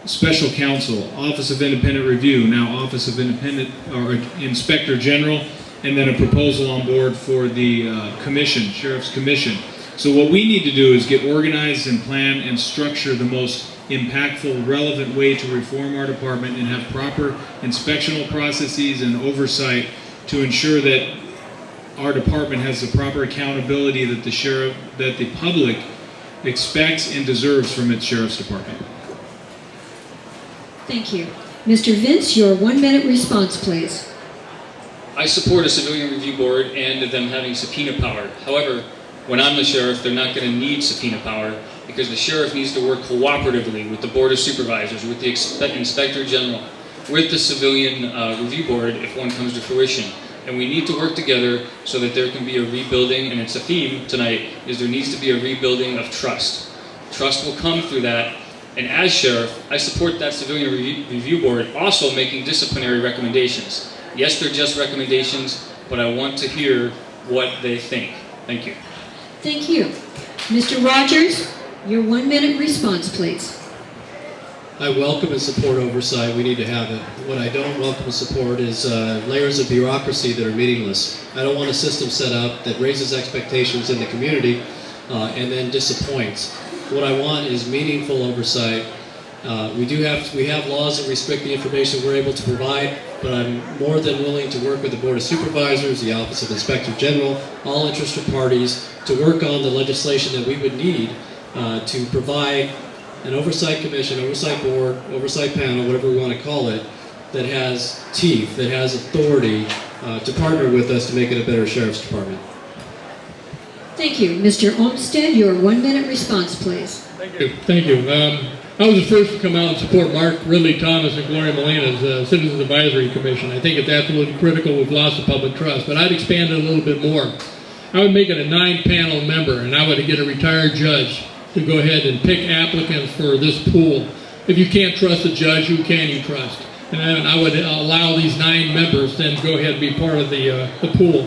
Special Counsel, Office of Independent Review, now Office of Independent or Inspector General, and then a proposal on board for the Commission, Sheriff's Commission. So what we need to do is get organized and plan and structure the most impactful, relevant way to reform our department and have proper inspectional processes and oversight to ensure that our department has the proper accountability that the public expects and deserves from its Sheriff's Department. Thank you. Mr. Vince, your 1-minute response, please. I support a civilian review board and them having subpoena power. However, when I'm the sheriff, they're not going to need subpoena power because the sheriff needs to work cooperatively with the Board of Supervisors, with the Inspector General, with the civilian review board if one comes to fruition. And we need to work together so that there can be a rebuilding, and it's a theme tonight, is there needs to be a rebuilding of trust. Trust will come through that, and as sheriff, I support that civilian review board also making disciplinary recommendations. Yes, they're just recommendations, but I want to hear what they think. Thank you. Thank you. Mr. Rogers, Your 1 minute response, please. I welcome and support oversight. We need to have it. What I don't welcome and support is layers of bureaucracy that are meaningless. I don't want a system set up that raises expectations in the community and then disappoints. What I want is meaningful oversight. We have laws that restrict the information we're able to provide, but I'm more than willing to work with the Board of Supervisors, the Office of Inspector General, all interested parties to work on the legislation that we would need to provide an oversight commission, oversight board, oversight panel, whatever we want to call it, that has teeth, that has authority to partner with us to make it a better sheriff's department. Thank you. Mr. Olmsted, your 1 minute response, please. Thank you. I was the first to come out and support Mark Ridley Thomas and Gloria Molina's Citizens Advisory Commission. I think it's absolutely critical. We've lost the public trust, but I'd expand it a little bit more. I would make it a 9-panel member, and I would get a retired judge to go ahead and pick applicants for this pool. If you can't trust a judge, who can you trust? And I would allow these 9 members then go ahead and be part of the pool.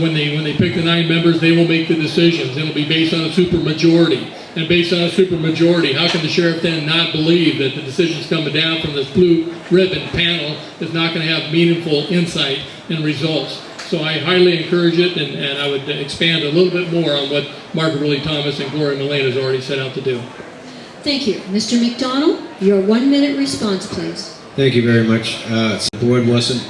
When they pick the 9 members, they will make the decisions. It'll be based on a supermajority. And based on a supermajority, how can the sheriff then not believe that the decisions coming down from this blue ribbon panel is not going to have meaningful insight and results? So I highly encourage it, and I would expand a little bit more on what Mark Ridley Thomas and Gloria Molina has already set out to do. Thank you. Mr. McDonald, your 1 minute response, please. Thank you very much. If the board wasn't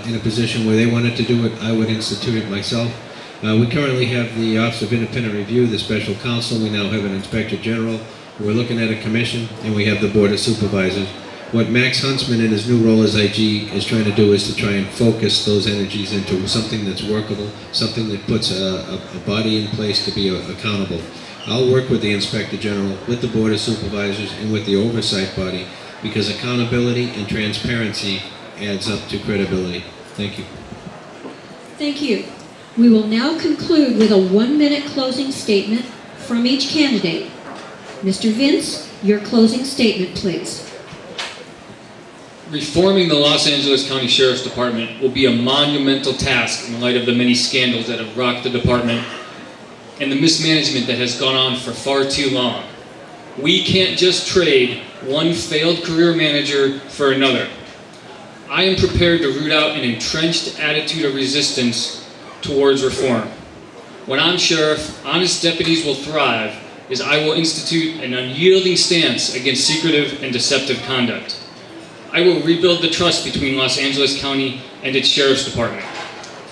in a position where they wanted to do it, I would institute it myself. We currently have the Office of Independent Review, the Special Counsel. We now have an Inspector General. We're looking at a commission, and we have the Board of Supervisors. What Max Huntsman in his new role as IG is trying to do is to try and focus those energies into something that's workable, something that puts a body in place to be accountable. I'll work with the Inspector General, with the Board of Supervisors, and with the oversight body, because accountability and transparency adds up to credibility. Thank you. Thank you. We will now conclude with a 1 minute closing statement from each candidate. Mr. Vince, your closing statement, please. Reforming the Los Angeles County Sheriff's Department will be a monumental task in light of the many scandals that have rocked the department and the mismanagement that has gone on for far too long. We can't just trade one failed career manager for another. I am prepared to root out an entrenched attitude of resistance towards reform. When I'm sheriff, honest deputies will thrive, as I will institute an unyielding stance against secretive and deceptive conduct. I will rebuild the trust between Los Angeles County and its Sheriff's Department.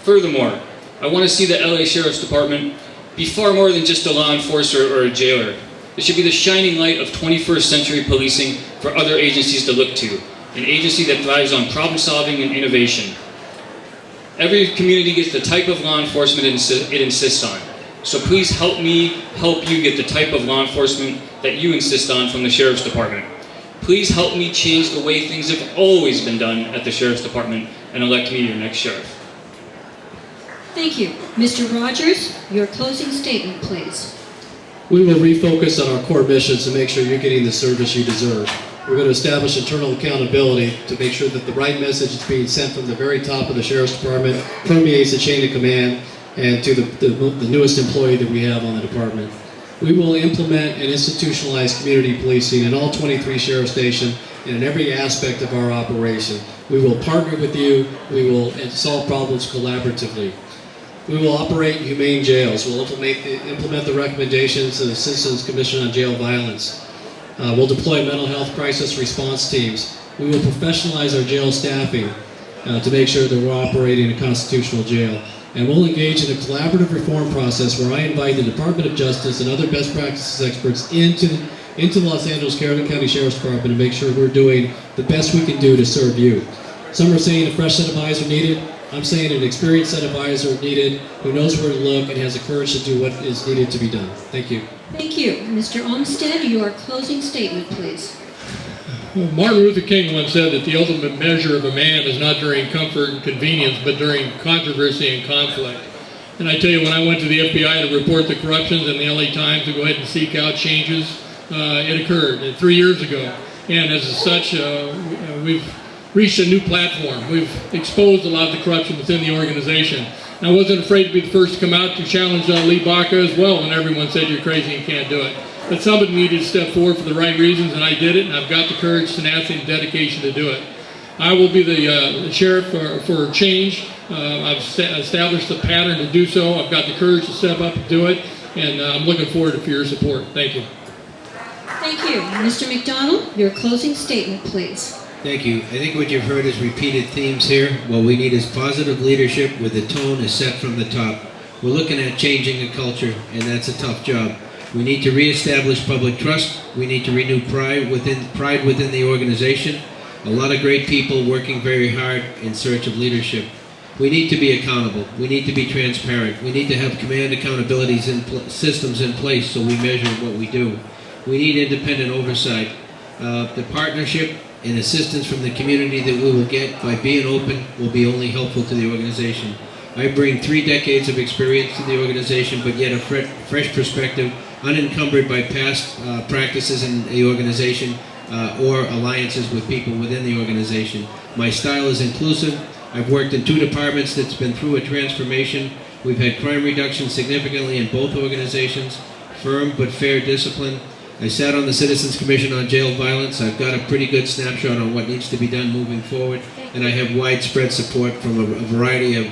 Furthermore, I want to see the LA Sheriff's Department be far more than just a law enforcer or a jailer. It should be the shining light of 21st century policing for other agencies to look to, an agency that thrives on problem solving and innovation. Every community gets the type of law enforcement it insists on. So please help me help you get the type of law enforcement that you insist on from the Sheriff's Department. Please help me change the way things have always been done at the Sheriff's Department and elect me your next sheriff. Thank you. Mr. Rogers, your closing statement, please. We will refocus on our core missions to make sure you're getting the service you deserve. We're going to establish internal accountability to make sure that the right message is being sent from the very top of the Sheriff's Department, permeates the chain of command, and to the newest employee that we have on the department. We will implement and institutionalize community policing in all 23 sheriff stations and in every aspect of our operation. We will partner with you. We will solve problems collaboratively. We will operate humane jails. We'll implement the recommendations of the Citizens Commission on Jail Violence. We'll deploy mental health crisis response teams. We will professionalize our jail staffing to make sure that we're operating a constitutional jail. And we'll engage in a collaborative reform process where I invite the Department of Justice and other best practices experts into the Los Angeles County Sheriff's Department to make sure we're doing the best we can do to serve you. Some are saying a fresh set of eyes are needed. I'm saying an experienced set of eyes are needed, who knows where to look and has the courage to do what is needed to be done. Thank you. Thank you. Mr. Olmsted, your closing statement, please. Martin Luther King once said that the ultimate measure of a man is not during comfort and convenience, but during controversy and conflict. And I tell you, when I went to the FBI to report the corruptions in the LA Times to go ahead and seek out changes, it occurred 3 years ago. And as such, we've reached a new platform. We've exposed a lot of the corruption within the organization. And I wasn't afraid to be the first to come out to challenge Lee Baca as well when everyone said you're crazy and can't do it. but somebody needed to step forward for the right reasons, and I did it, and I've got the courage, tenacity, and dedication to do it. I will be the sheriff for change. I've established a pattern to do so. I've got the courage to step up and do it, and I'm looking forward to your support. Thank you. Thank you. Mr. McDonald, your closing statement, please. Thank you. I think what you've heard is repeated themes here. What we need is positive leadership where the tone is set from the top. We're looking at changing a culture, and that's a tough job. We need to reestablish public trust. We need to renew pride within the organization. A lot of great people working very hard in search of leadership. We need to be accountable. We need to be transparent. We need to have command accountabilities systems in place so we measure what we do. We need independent oversight. The partnership and assistance from the community that we will get by being open will be only helpful to the organization. I bring 3 decades of experience to the organization, but yet a fresh perspective, unencumbered by past practices in the organization or alliances with people within the organization. My style is inclusive. I've worked in 2 departments that's been through a transformation. We've had crime reduction significantly in both organizations, firm but fair discipline. I sat on the Citizens Commission on Jail Violence. I've got a pretty good snapshot on what needs to be done moving forward, and I have widespread support from a variety of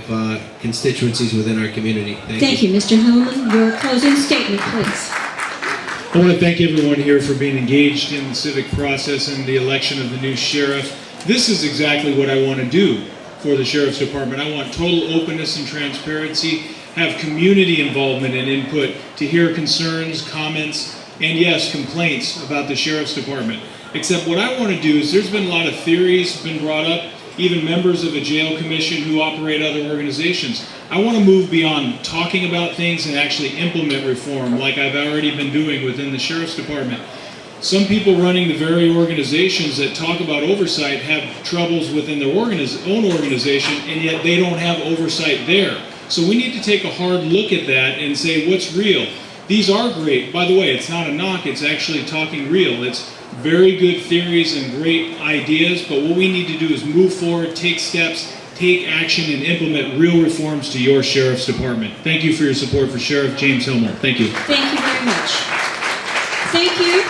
constituencies within our community. Thank you, Mr. Hellman. Your closing statement, please. I want to thank everyone here for being engaged in the civic process and the election of the new sheriff. This is exactly what I want to do for the Sheriff's Department. I want total openness and transparency, have community involvement and input to hear concerns, comments, and yes, complaints about the Sheriff's Department. Except what I want to do is, there's been a lot of theories been brought up, even members of a jail commission who operate other organizations. I want to move beyond talking about things and actually implement reform like I've already been doing within the Sheriff's Department. Some people running the very organizations that talk about oversight have troubles within their own organization, and yet they don't have oversight there. So we need to take a hard look at that and say, what's real? These are great. By the way, it's not a knock, it's actually talking real. It's very good theories and great ideas, but what we need to do is move forward, take steps, take action, and implement real reforms to your Sheriff's Department. Thank you for your support for Sheriff James Hillmore. Thank you. Thank you very much. Thank you.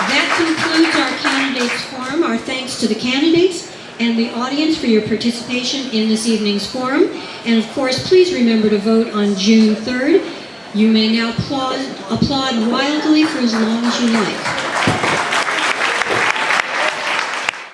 That concludes our candidates forum. Our thanks to the candidates and the audience for your participation in this evening's forum. And of course, please remember to vote on June 3rd. You may now applaud wildly for as long as you like.